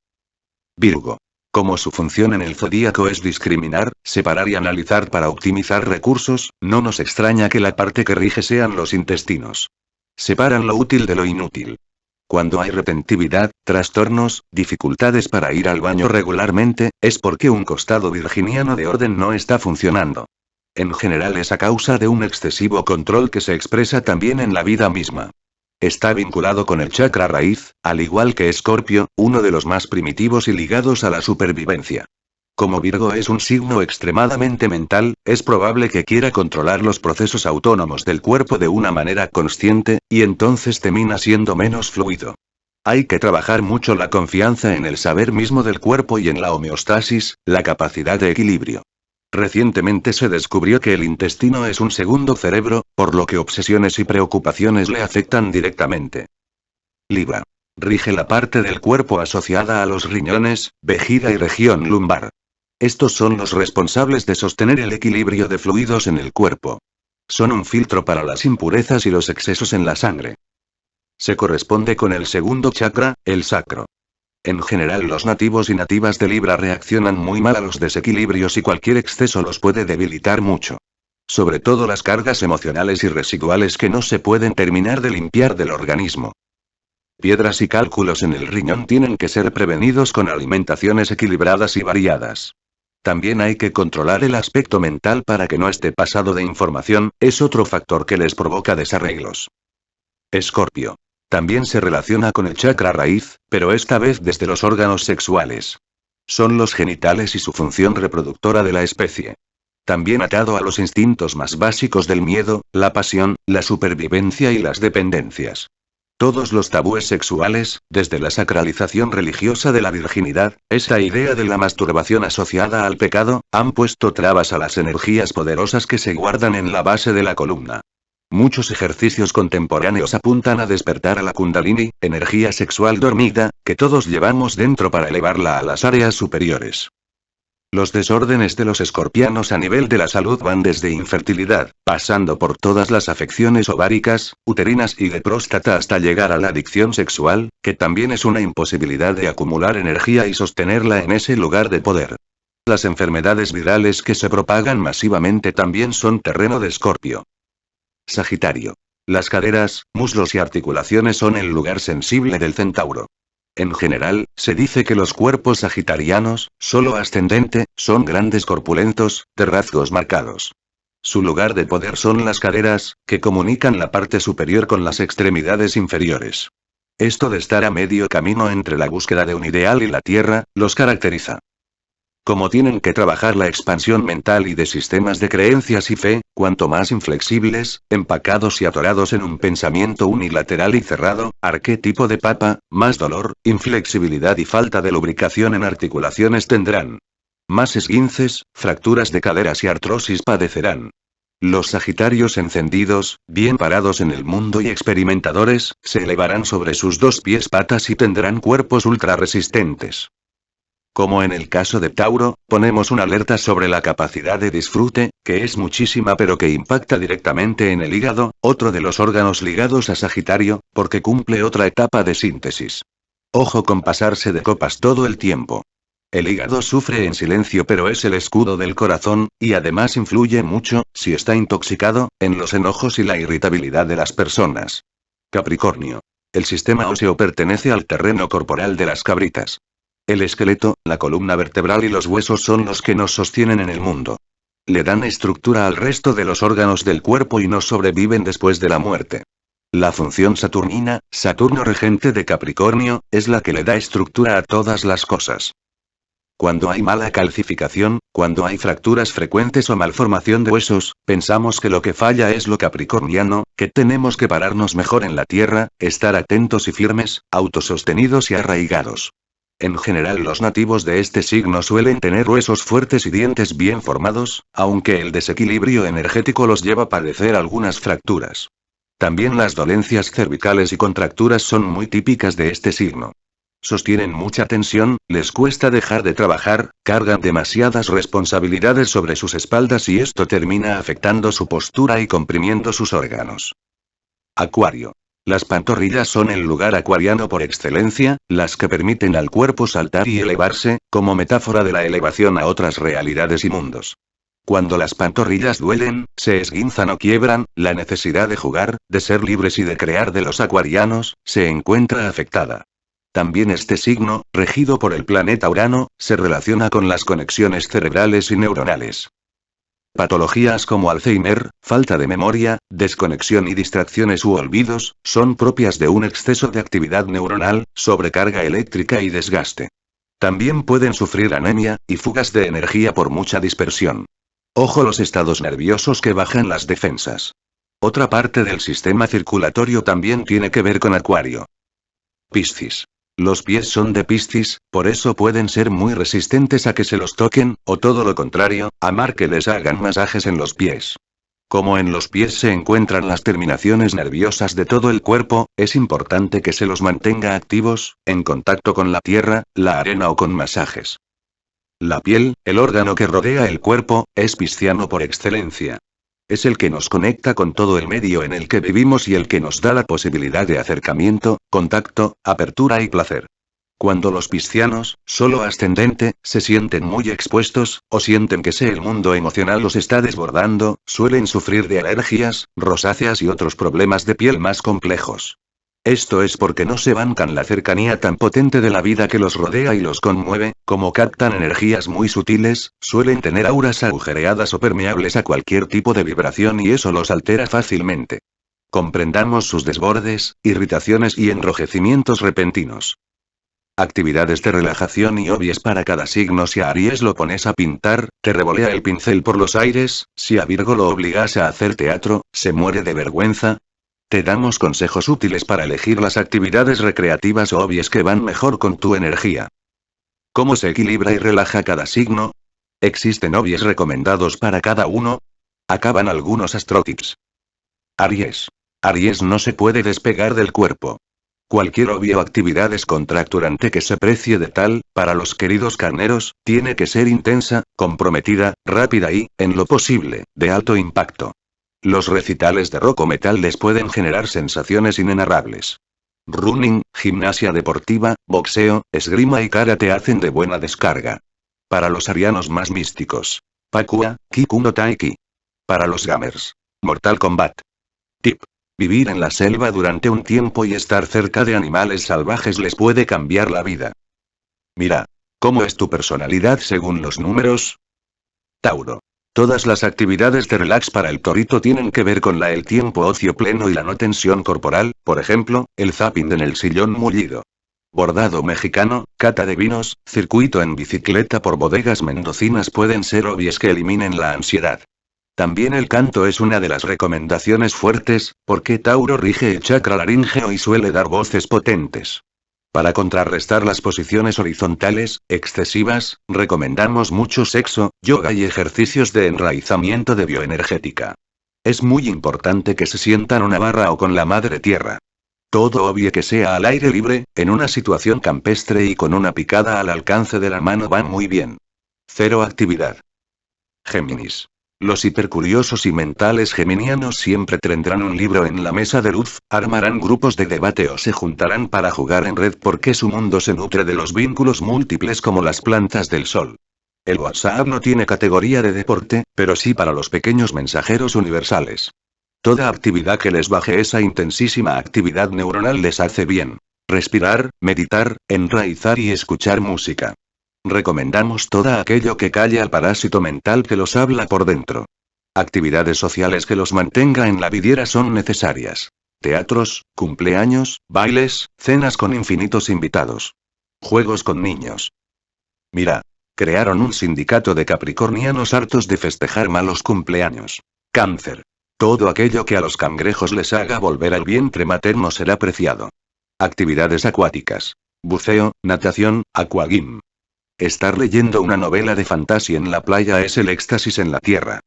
S2: Virgo. Como su función en el zodíaco es discriminar, separar y analizar para optimizar recursos, no nos extraña que la parte que rige sean los intestinos. Separan lo útil de lo inútil. Cuando hay retentividad, trastornos, dificultades para ir al baño regularmente, es porque un costado virginiano de orden no está funcionando. En general es a causa de un excesivo control que se expresa también en la vida misma. Está vinculado con el chakra raíz, al igual que Escorpio, uno de los más primitivos y ligados a la supervivencia. Como Virgo es un signo extremadamente mental, es probable que quiera controlar los procesos autónomos del cuerpo de una manera consciente, y entonces termina siendo menos fluido. Hay que trabajar mucho la confianza en el saber mismo del cuerpo y en la homeostasis, la capacidad de equilibrio. Recientemente se descubrió que el intestino es un segundo cerebro, por lo que obsesiones y preocupaciones le afectan directamente. Libra. Rige la parte del cuerpo asociada a los riñones, vejiga y región lumbar. Estos son los responsables de sostener el equilibrio de fluidos en el cuerpo. Son un filtro para las impurezas y los excesos en la sangre. Se corresponde con el segundo chakra, el sacro. En general los nativos y nativas de Libra reaccionan muy mal a los desequilibrios y cualquier exceso los puede debilitar mucho. Sobre todo las cargas emocionales y residuales que no se pueden terminar de limpiar del organismo. Piedras y cálculos en el riñón tienen que ser prevenidos con alimentaciones equilibradas y variadas. También hay que controlar el aspecto mental para que no esté pasado de información, es otro factor que les provoca desarreglos. Escorpio. También se relaciona con el chakra raíz, pero esta vez desde los órganos sexuales. Son los genitales y su función reproductora de la especie. También atado a los instintos más básicos del miedo, la pasión, la supervivencia y las dependencias. Todos los tabúes sexuales, desde la sacralización religiosa de la virginidad, esa idea de la masturbación asociada al pecado, han puesto trabas a las energías poderosas que se guardan en la base de la columna. Muchos ejercicios contemporáneos apuntan a despertar a la Kundalini, energía sexual dormida, que todos llevamos dentro para elevarla a las áreas superiores. Los desórdenes de los escorpianos a nivel de la salud van desde infertilidad, pasando por todas las afecciones ováricas, uterinas y de próstata hasta llegar a la adicción sexual, que también es una imposibilidad de acumular energía y sostenerla en ese lugar de poder. Las enfermedades virales que se propagan masivamente también son terreno de Escorpio. Sagitario. Las caderas, muslos y articulaciones son el lugar sensible del centauro. En general, se dice que los cuerpos sagitarianos, solo ascendente, son grandes corpulentos, de rasgos marcados. Su lugar de poder son las caderas, que comunican la parte superior con las extremidades inferiores. Esto de estar a medio camino entre la búsqueda de un ideal y la tierra, los caracteriza. Como tienen que trabajar la expansión mental y de sistemas de creencias y fe, cuanto más inflexibles, empacados y atorados en un pensamiento unilateral y cerrado, arquetipo de papa, más dolor, inflexibilidad y falta de lubricación en articulaciones tendrán. Más esguinces, fracturas de caderas y artrosis padecerán. Los sagitarios encendidos, bien parados en el mundo y experimentadores, se elevarán sobre sus dos pies patas y tendrán cuerpos ultra resistentes. Como en el caso de Tauro, ponemos una alerta sobre la capacidad de disfrute, que es muchísima pero que impacta directamente en el hígado, otro de los órganos ligados a Sagitario, porque cumple otra etapa de síntesis. Ojo con pasarse de copas todo el tiempo. El hígado sufre en silencio pero es el escudo del corazón, y además influye mucho, si está intoxicado, en los enojos y la irritabilidad de las personas. Capricornio. El sistema óseo pertenece al terreno corporal de las cabritas. El esqueleto, la columna vertebral y los huesos son los que nos sostienen en el mundo. Le dan estructura al resto de los órganos del cuerpo y no sobreviven después de la muerte. La función saturnina, Saturno regente de Capricornio, es la que le da estructura a todas las cosas. Cuando hay mala calcificación, cuando hay fracturas frecuentes o malformación de huesos, pensamos que lo que falla es lo capricorniano, que tenemos que pararnos mejor en la tierra, estar atentos y firmes, autosostenidos y arraigados. En general los nativos de este signo suelen tener huesos fuertes y dientes bien formados, aunque el desequilibrio energético los lleva a padecer algunas fracturas. También las dolencias cervicales y contracturas son muy típicas de este signo. Sostienen mucha tensión, les cuesta dejar de trabajar, cargan demasiadas responsabilidades sobre sus espaldas y esto termina afectando su postura y comprimiendo sus órganos. Acuario. Las pantorrillas son el lugar acuariano por excelencia, las que permiten al cuerpo saltar y elevarse, como metáfora de la elevación a otras realidades y mundos. Cuando las pantorrillas duelen, se esguinzan o quiebran, la necesidad de jugar, de ser libres y de crear de los acuarianos, se encuentra afectada. También este signo, regido por el planeta Urano, se relaciona con las conexiones cerebrales y neuronales. Patologías como Alzheimer, falta de memoria, desconexión y distracciones u olvidos, son propias de un exceso de actividad neuronal, sobrecarga eléctrica y desgaste. También pueden sufrir anemia, y fugas de energía por mucha dispersión. Ojo los estados nerviosos que bajan las defensas. Otra parte del sistema circulatorio también tiene que ver con Acuario. Piscis. Los pies son de Piscis, por eso pueden ser muy resistentes a que se los toquen, o todo lo contrario, amar que les hagan masajes en los pies. Como en los pies se encuentran las terminaciones nerviosas de todo el cuerpo, es importante que se los mantenga activos, en contacto con la tierra, la arena o con masajes. La piel, el órgano que rodea el cuerpo, es pisciano por excelencia. Es el que nos conecta con todo el medio en el que vivimos y el que nos da la posibilidad de acercamiento, contacto, apertura y placer. Cuando los piscianos, solo ascendente, se sienten muy expuestos, o sienten que el mundo emocional los está desbordando, suelen sufrir de alergias, rosáceas y otros problemas de piel más complejos. Esto es porque no se bancan la cercanía tan potente de la vida que los rodea y los conmueve, como captan energías muy sutiles, suelen tener auras agujereadas o permeables a cualquier tipo de vibración y eso los altera fácilmente. Comprendamos sus desbordes, irritaciones y enrojecimientos repentinos. Actividades de relajación y hobbies para cada signo. Si a Aries lo pones a pintar, te revolea el pincel por los aires, si a Virgo lo obligas a hacer teatro, se muere de vergüenza. Te damos consejos útiles para elegir las actividades recreativas o hobbies que van mejor con tu energía. ¿Cómo se equilibra y relaja cada signo? ¿Existen hobbies recomendados para cada uno? Acaban algunos astrotips. Aries. Aries no se puede despegar del cuerpo. Cualquier hobby o actividad descontracturante que se precie de tal, para los queridos carneros, tiene que ser intensa, comprometida, rápida y, en lo posible, de alto impacto. Los recitales de rock o metal les pueden generar sensaciones inenarrables. Running, gimnasia deportiva, boxeo, esgrima y karate hacen de buena descarga. Para los arianos más místicos. Pakua, Kiku no Taiki. Para los gamers. Mortal Kombat. Tip. Vivir en la selva durante un tiempo y estar cerca de animales salvajes les puede cambiar la vida. Mira. ¿Cómo es tu personalidad según los números? Tauro. Todas las actividades de relax para el torito tienen que ver con el tiempo ocio pleno y la no tensión corporal, por ejemplo, el zapping en el sillón mullido. Bordado mexicano, cata de vinos, circuito en bicicleta por bodegas mendocinas pueden ser hobbies que eliminen la ansiedad. También el canto es una de las recomendaciones fuertes, porque Tauro rige el chakra laríngeo y suele dar voces potentes. Para contrarrestar las posiciones horizontales, excesivas, recomendamos mucho sexo, yoga y ejercicios de enraizamiento de bioenergética. Es muy importante que se sientan una barra o con la madre tierra. Todo hobby que sea al aire libre, en una situación campestre y con una picada al alcance de la mano va muy bien. Cero actividad. Géminis. Los hipercuriosos y mentales geminianos siempre tendrán un libro en la mesa de luz, armarán grupos de debate o se juntarán para jugar en red porque su mundo se nutre de los vínculos múltiples como las plantas del sol. El WhatsApp no tiene categoría de deporte, pero sí para los pequeños mensajeros universales. Toda actividad que les baje esa intensísima actividad neuronal les hace bien. Respirar, meditar, enraizar y escuchar música. Recomendamos todo aquello que calle al parásito mental que los habla por dentro. Actividades sociales que los mantenga en la vidriera son necesarias. Teatros, cumpleaños, bailes, cenas con infinitos invitados. Juegos con niños. Mira. Crearon un sindicato de capricornianos hartos de festejar malos cumpleaños. Cáncer. Todo aquello que a los cangrejos les haga volver al vientre materno será preciado. Actividades acuáticas. Buceo, natación, aquagym. Estar leyendo una novela de fantasía en la playa es el éxtasis en la tierra.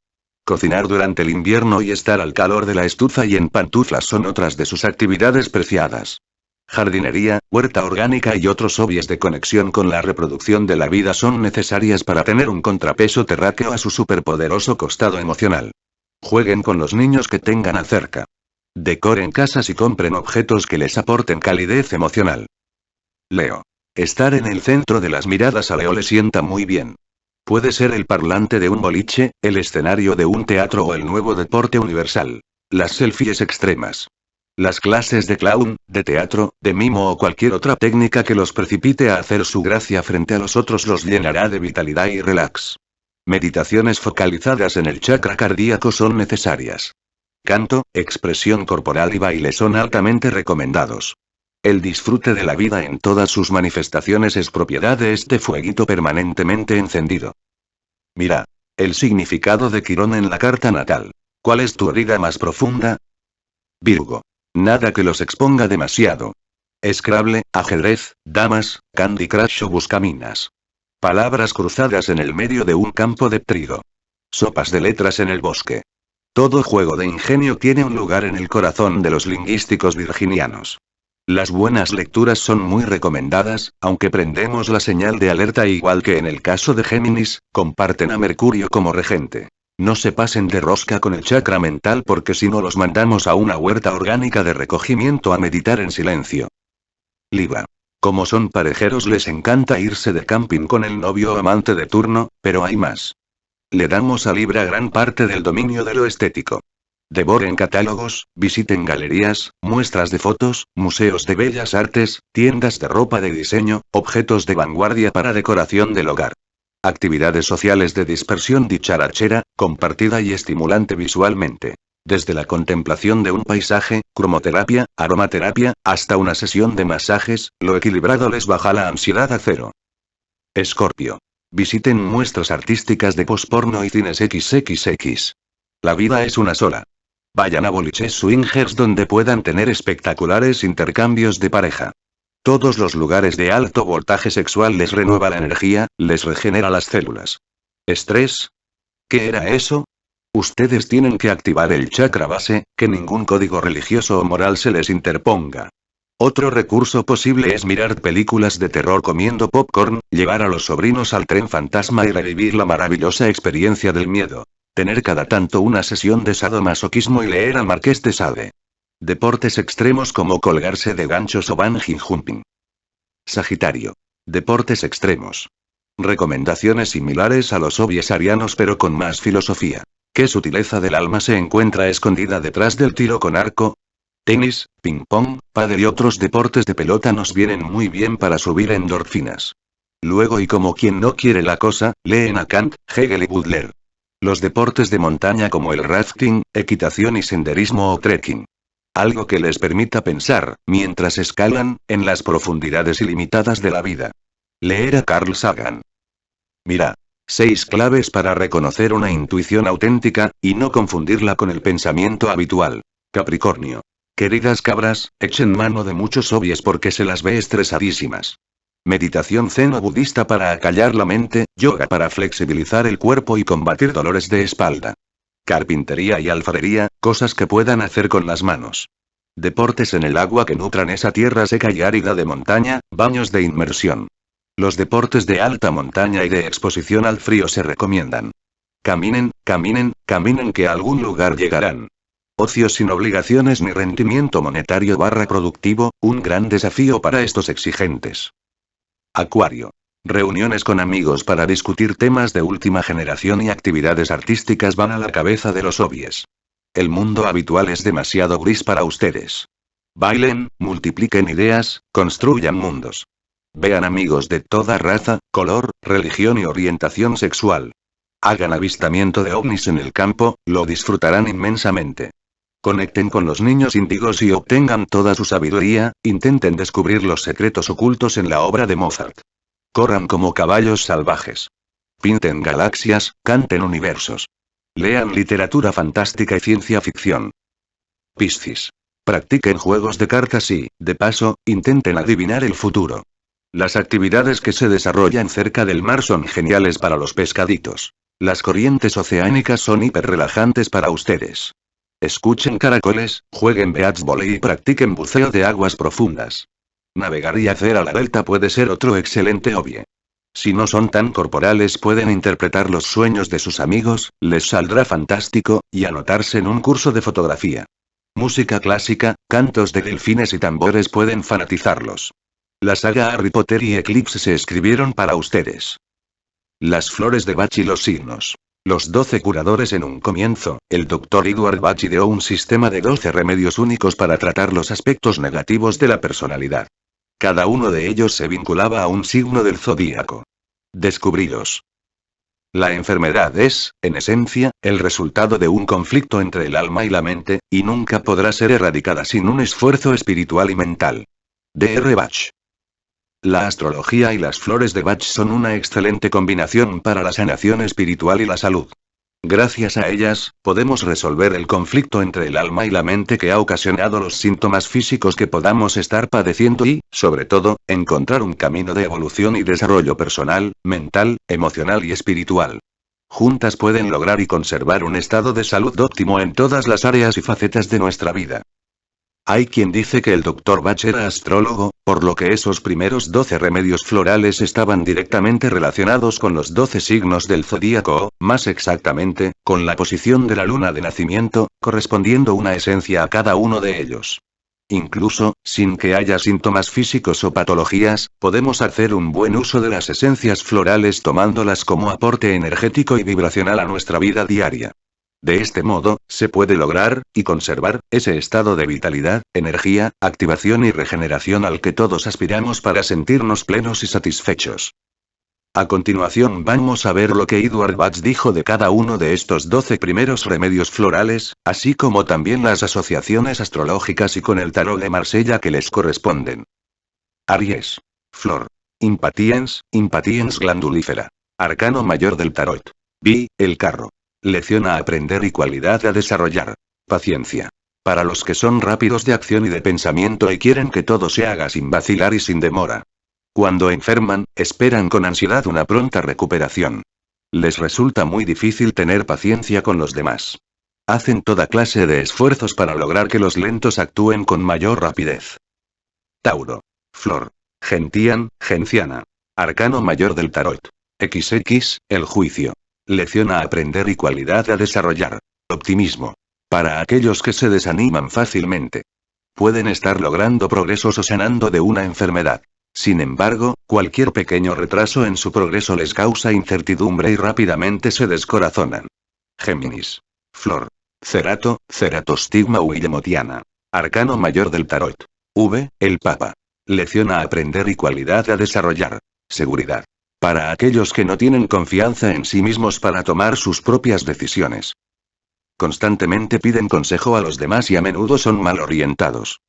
S2: Cocinar durante el invierno y estar al calor de la estufa y en pantuflas son otras de sus actividades preciadas. Jardinería, huerta orgánica y otros hobbies de conexión con la reproducción de la vida son necesarias para tener un contrapeso terráqueo a su superpoderoso costado emocional. Jueguen con los niños que tengan cerca. Decoren casas y compren objetos que les aporten calidez emocional. Leo. Estar en el centro de las miradas a Leo le sienta muy bien. Puede ser el parlante de un boliche, el escenario de un teatro o el nuevo deporte universal. Las selfies extremas. Las clases de clown, de teatro, de mimo o cualquier otra técnica que los precipite a hacer su gracia frente a los otros los llenará de vitalidad y relax. Meditaciones focalizadas en el chakra cardíaco son necesarias. Canto, expresión corporal y baile son altamente recomendados. El disfrute de la vida en todas sus manifestaciones es propiedad de este fueguito permanentemente encendido. Mira. El significado de Quirón en la carta natal. ¿Cuál es tu herida más profunda? Virgo. Nada que los exponga demasiado. Scrabble, ajedrez, damas, Candy Crush o buscaminas. Palabras cruzadas en el medio de un campo de trigo. Sopas de letras en el bosque. Todo juego de ingenio tiene un lugar en el corazón de los lingüísticos virginianos. Las buenas lecturas son muy recomendadas, aunque prendemos la señal de alerta igual que en el caso de Géminis, comparten a Mercurio como regente. No se pasen de rosca con el chakra mental porque si no los mandamos a una huerta orgánica de recogimiento a meditar en silencio. Libra. Como son parejeros les encanta irse de camping con el novio o amante de turno, pero hay más. Le damos a Libra gran parte del dominio de lo estético. Devoren catálogos, visiten galerías, muestras de fotos, museos de bellas artes, tiendas de ropa de diseño, objetos de vanguardia para decoración del hogar. Actividades sociales de dispersión dicharachera, compartida y estimulante visualmente. Desde la contemplación de un paisaje, cromoterapia, aromaterapia, hasta una sesión de masajes, lo equilibrado les baja la ansiedad a cero. Escorpio. Visiten muestras artísticas de posporno y cines XXX. La vida es una sola. Vayan a boliches swingers donde puedan tener espectaculares intercambios de pareja. Todos los lugares de alto voltaje sexual les renueva la energía, les regenera las células. ¿Estrés? ¿Qué era eso? Ustedes tienen que activar el chakra base, que ningún código religioso o moral se les interponga. Otro recurso posible es mirar películas de terror comiendo popcorn, llevar a los sobrinos al tren fantasma y revivir la maravillosa experiencia del miedo. Tener cada tanto una sesión de sadomasoquismo y leer al Marqués de Sade. Deportes extremos como colgarse de ganchos o bungee jumping. Sagitario. Deportes extremos. Recomendaciones similares a los obvios arianos pero con más filosofía. ¿Qué sutileza del alma se encuentra escondida detrás del tiro con arco? Tenis, ping-pong, pádel y otros deportes de pelota nos vienen muy bien para subir endorfinas. Luego y como quien no quiere la cosa, leen a Kant, Hegel y Butler. Los deportes de montaña como el rafting, equitación y senderismo o trekking. Algo que les permita pensar, mientras escalan, en las profundidades ilimitadas de la vida. Leer a Carl Sagan. Mira. 6 claves para reconocer una intuición auténtica, y no confundirla con el pensamiento habitual. Capricornio. Queridas cabras, echen mano de muchos hobbies porque se las ve estresadísimas. Meditación zen o budista para acallar la mente, yoga para flexibilizar el cuerpo y combatir dolores de espalda. Carpintería y alfarería, cosas que puedan hacer con las manos. Deportes en el agua que nutran esa tierra seca y árida de montaña, baños de inmersión. Los deportes de alta montaña y de exposición al frío se recomiendan. Caminen, caminen, caminen que a algún lugar llegarán. Ocio sin obligaciones ni rendimiento monetario / productivo, un gran desafío para estos exigentes. Acuario. Reuniones con amigos para discutir temas de última generación y actividades artísticas van a la cabeza de los hobbies. El mundo habitual es demasiado gris para ustedes. Bailen, multipliquen ideas, construyan mundos. Vean amigos de toda raza, color, religión y orientación sexual. Hagan avistamiento de ovnis en el campo, lo disfrutarán inmensamente. Conecten con los niños índigos y obtengan toda su sabiduría, intenten descubrir los secretos ocultos en la obra de Mozart. Corran como caballos salvajes. Pinten galaxias, canten universos. Lean literatura fantástica y ciencia ficción. Piscis. Practiquen juegos de cartas y, de paso, intenten adivinar el futuro. Las actividades que se desarrollan cerca del mar son geniales para los pescaditos. Las corrientes oceánicas son hiperrelajantes para ustedes. Escuchen caracoles, jueguen beach volley y practiquen buceo de aguas profundas. Navegar y hacer a la delta puede ser otro excelente hobby. Si no son tan corporales pueden interpretar los sueños de sus amigos, les saldrá fantástico, y anotarse en un curso de fotografía. Música clásica, cantos de delfines y tambores pueden fanatizarlos. La saga Harry Potter y Eclipse se escribieron para ustedes. Las flores de Bach y los signos. Los 12 curadores. En un comienzo, el Dr. Edward Bach ideó un sistema de 12 remedios únicos para tratar los aspectos negativos de la personalidad. Cada uno de ellos se vinculaba a un signo del zodíaco. Descubrílos. La enfermedad es, en esencia, el resultado de un conflicto entre el alma y la mente, y nunca podrá ser erradicada sin un esfuerzo espiritual y mental. Dr. Bach. La astrología y las flores de Bach son una excelente combinación para la sanación espiritual y la salud. Gracias a ellas, podemos resolver el conflicto entre el alma y la mente que ha ocasionado los síntomas físicos que podamos estar padeciendo y, sobre todo, encontrar un camino de evolución y desarrollo personal, mental, emocional y espiritual. Juntas pueden lograr y conservar un estado de salud óptimo en todas las áreas y facetas de nuestra vida. Hay quien dice que el Dr. Bach era astrólogo, por lo que esos primeros 12 remedios florales estaban directamente relacionados con los 12 signos del zodíaco o, más exactamente, con la posición de la luna de nacimiento, correspondiendo una esencia a cada uno de ellos. Incluso, sin que haya síntomas físicos o patologías, podemos hacer un buen uso de las esencias florales tomándolas como aporte energético y vibracional a nuestra vida diaria. De este modo, se puede lograr, y conservar, ese estado de vitalidad, energía, activación y regeneración al que todos aspiramos para sentirnos plenos y satisfechos. A continuación vamos a ver lo que Edward Bach dijo de cada uno de estos 12 primeros remedios florales, así como también las asociaciones astrológicas y con el tarot de Marsella que les corresponden. Aries. Flor. Impatiens glandulífera. Arcano mayor del tarot. Vi, el carro. Lección a aprender y cualidad a desarrollar. Paciencia. Para los que son rápidos de acción y de pensamiento y quieren que todo se haga sin vacilar y sin demora. Cuando enferman, esperan con ansiedad una pronta recuperación. Les resulta muy difícil tener paciencia con los demás. Hacen toda clase de esfuerzos para lograr que los lentos actúen con mayor rapidez. Tauro. Flor. Genciana. Arcano mayor del tarot. XX, el juicio. Lección a aprender y cualidad a desarrollar. Optimismo. Para aquellos que se desaniman fácilmente. Pueden estar logrando progresos o sanando de una enfermedad. Sin embargo, cualquier pequeño retraso en su progreso les causa incertidumbre y rápidamente se descorazonan. Géminis. Flor. Ceratostigma Willemotiana. Arcano mayor del tarot. V, el Papa. Lección a aprender y cualidad a desarrollar. Seguridad. Para aquellos que no tienen confianza en sí mismos para tomar sus propias decisiones. Constantemente piden consejo a los demás y a menudo son mal orientados.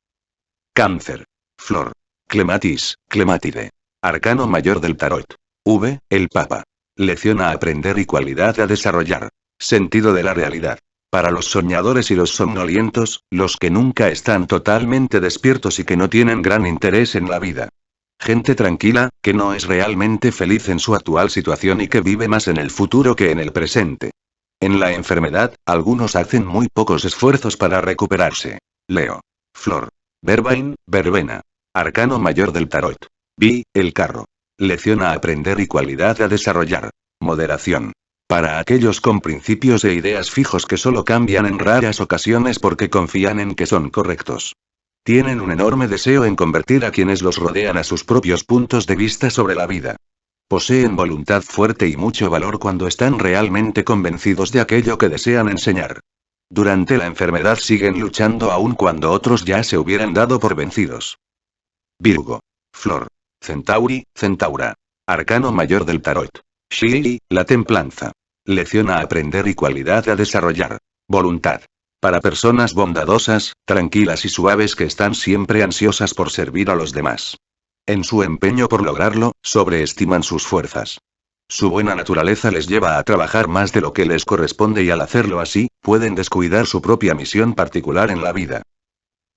S2: Cáncer. Flor. Clematide. Arcano mayor del tarot. V, el Papa. Lección a aprender y cualidad a desarrollar. Sentido de la realidad. Para los soñadores y los somnolientos, los que nunca están totalmente despiertos y que no tienen gran interés en la vida. Gente tranquila, que no es realmente feliz en su actual situación y que vive más en el futuro que en el presente. En la enfermedad, algunos hacen muy pocos esfuerzos para recuperarse. Leo. Flor. Verbena. Arcano mayor del tarot. Vi, el carro. Lección a aprender y cualidad a desarrollar. Moderación. Para aquellos con principios e ideas fijos que solo cambian en raras ocasiones porque confían en que son correctos. Tienen un enorme deseo en convertir a quienes los rodean a sus propios puntos de vista sobre la vida. Poseen voluntad fuerte y mucho valor cuando están realmente convencidos de aquello que desean enseñar. Durante la enfermedad siguen luchando aun cuando otros ya se hubieran dado por vencidos. Virgo. Flor. Centauri, Centaura. Arcano mayor del tarot. Shii, la templanza. Lección a aprender y cualidad a desarrollar. Voluntad. Para personas bondadosas, tranquilas y suaves que están siempre ansiosas por servir a los demás. En su empeño por lograrlo, sobreestiman sus fuerzas. Su buena naturaleza les lleva a trabajar más de lo que les corresponde y al hacerlo así, pueden descuidar su propia misión particular en la vida.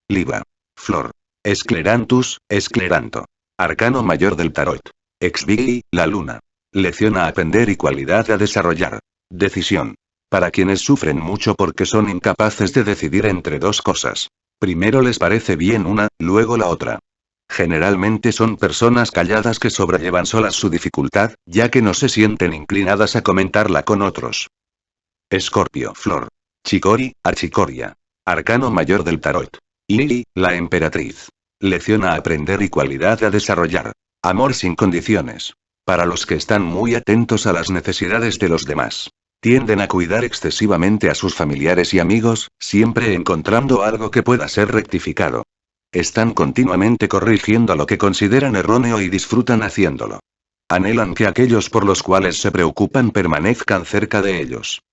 S2: Libra. Flor. Esclerantus, escleranto. Arcano mayor del tarot. Nyahbinghi, la luna. Lección a aprender y cualidad a desarrollar. Decisión. Para quienes sufren mucho porque son incapaces de decidir entre dos cosas. Primero les parece bien una, luego la otra. Generalmente son personas calladas que sobrellevan solas su dificultad, ya que no se sienten inclinadas a comentarla con otros. Escorpio. Flor. Chicori, achicoria. Arcano mayor del tarot. Lili, la emperatriz. Lección a aprender y cualidad a desarrollar. Amor sin condiciones. Para los que están muy atentos a las necesidades de los demás. Tienden a cuidar excesivamente a sus familiares y amigos, siempre encontrando algo que pueda ser rectificado. Están continuamente corrigiendo lo que consideran erróneo y disfrutan haciéndolo. Anhelan que aquellos por los cuales se preocupan permanezcan cerca de ellos.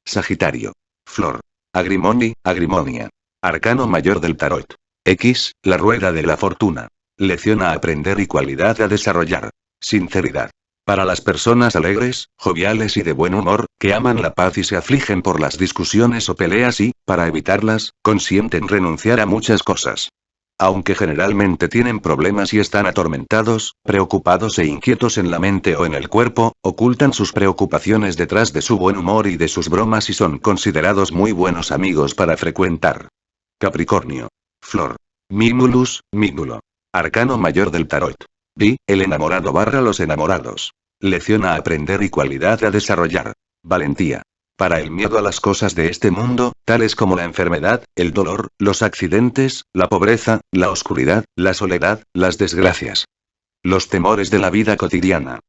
S2: Sagitario. Flor. Agrimoni, agrimonia. Arcano mayor del tarot. X, la rueda de la fortuna. Lección a aprender y cualidad a desarrollar. Sinceridad. Para las personas alegres, joviales y de buen humor, que aman la paz y se afligen por las discusiones o peleas y, para evitarlas, consienten renunciar a muchas cosas. Aunque generalmente tienen problemas y están atormentados, preocupados e inquietos en la mente o en el cuerpo, ocultan sus preocupaciones detrás de su buen humor y de sus bromas y son considerados muy buenos amigos para frecuentar. Capricornio. Flor. Mimulus, mímulo. Arcano mayor del tarot. Di, el enamorado / los enamorados. Lección a aprender y cualidad a desarrollar. Valentía. Para el miedo a las cosas de este mundo, tales como la enfermedad, el dolor, los accidentes, la pobreza, la oscuridad, la soledad, las desgracias. Los temores de la vida cotidiana.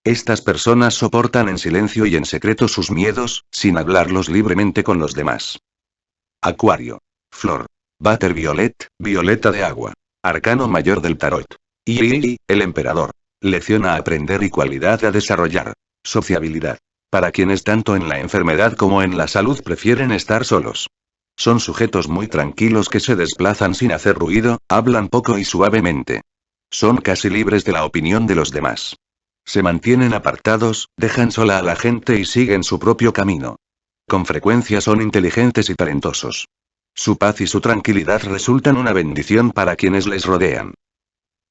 S2: Estas personas soportan en silencio y en secreto sus miedos, sin hablarlos libremente con los demás. Acuario. Flor. Váter violet, violeta de agua. Arcano mayor del tarot. Y el emperador. Lección a aprender y cualidad a desarrollar. Sociabilidad. Para quienes tanto en la enfermedad como en la salud prefieren estar solos. Son sujetos muy tranquilos que se desplazan sin hacer ruido, hablan poco y suavemente. Son casi libres de la opinión de los demás. Se mantienen apartados, dejan sola a la gente y siguen su propio camino. Con frecuencia son inteligentes y talentosos. Su paz y su tranquilidad resultan una bendición para quienes les rodean.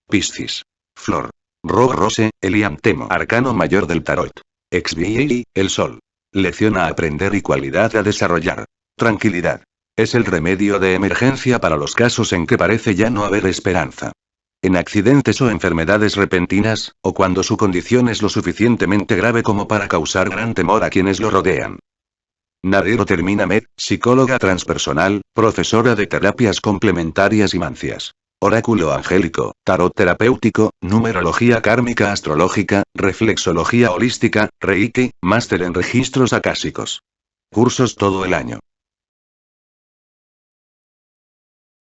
S2: Piscis. Flor. Rose, Eliantemo. Arcano mayor del tarot. Nyahbinghi, el sol. Lección a aprender y cualidad a desarrollar. Tranquilidad. Es el remedio de emergencia para los casos en que parece ya no haber esperanza. En accidentes o enfermedades repentinas, o cuando su condición es lo suficientemente grave como para causar gran temor a quienes lo rodean. Nadero termina Med, psicóloga transpersonal, profesora de terapias complementarias y mancias. Oráculo angélico, tarot terapéutico, numerología kármica astrológica, reflexología holística, reiki, máster en registros acásicos. Cursos todo el año.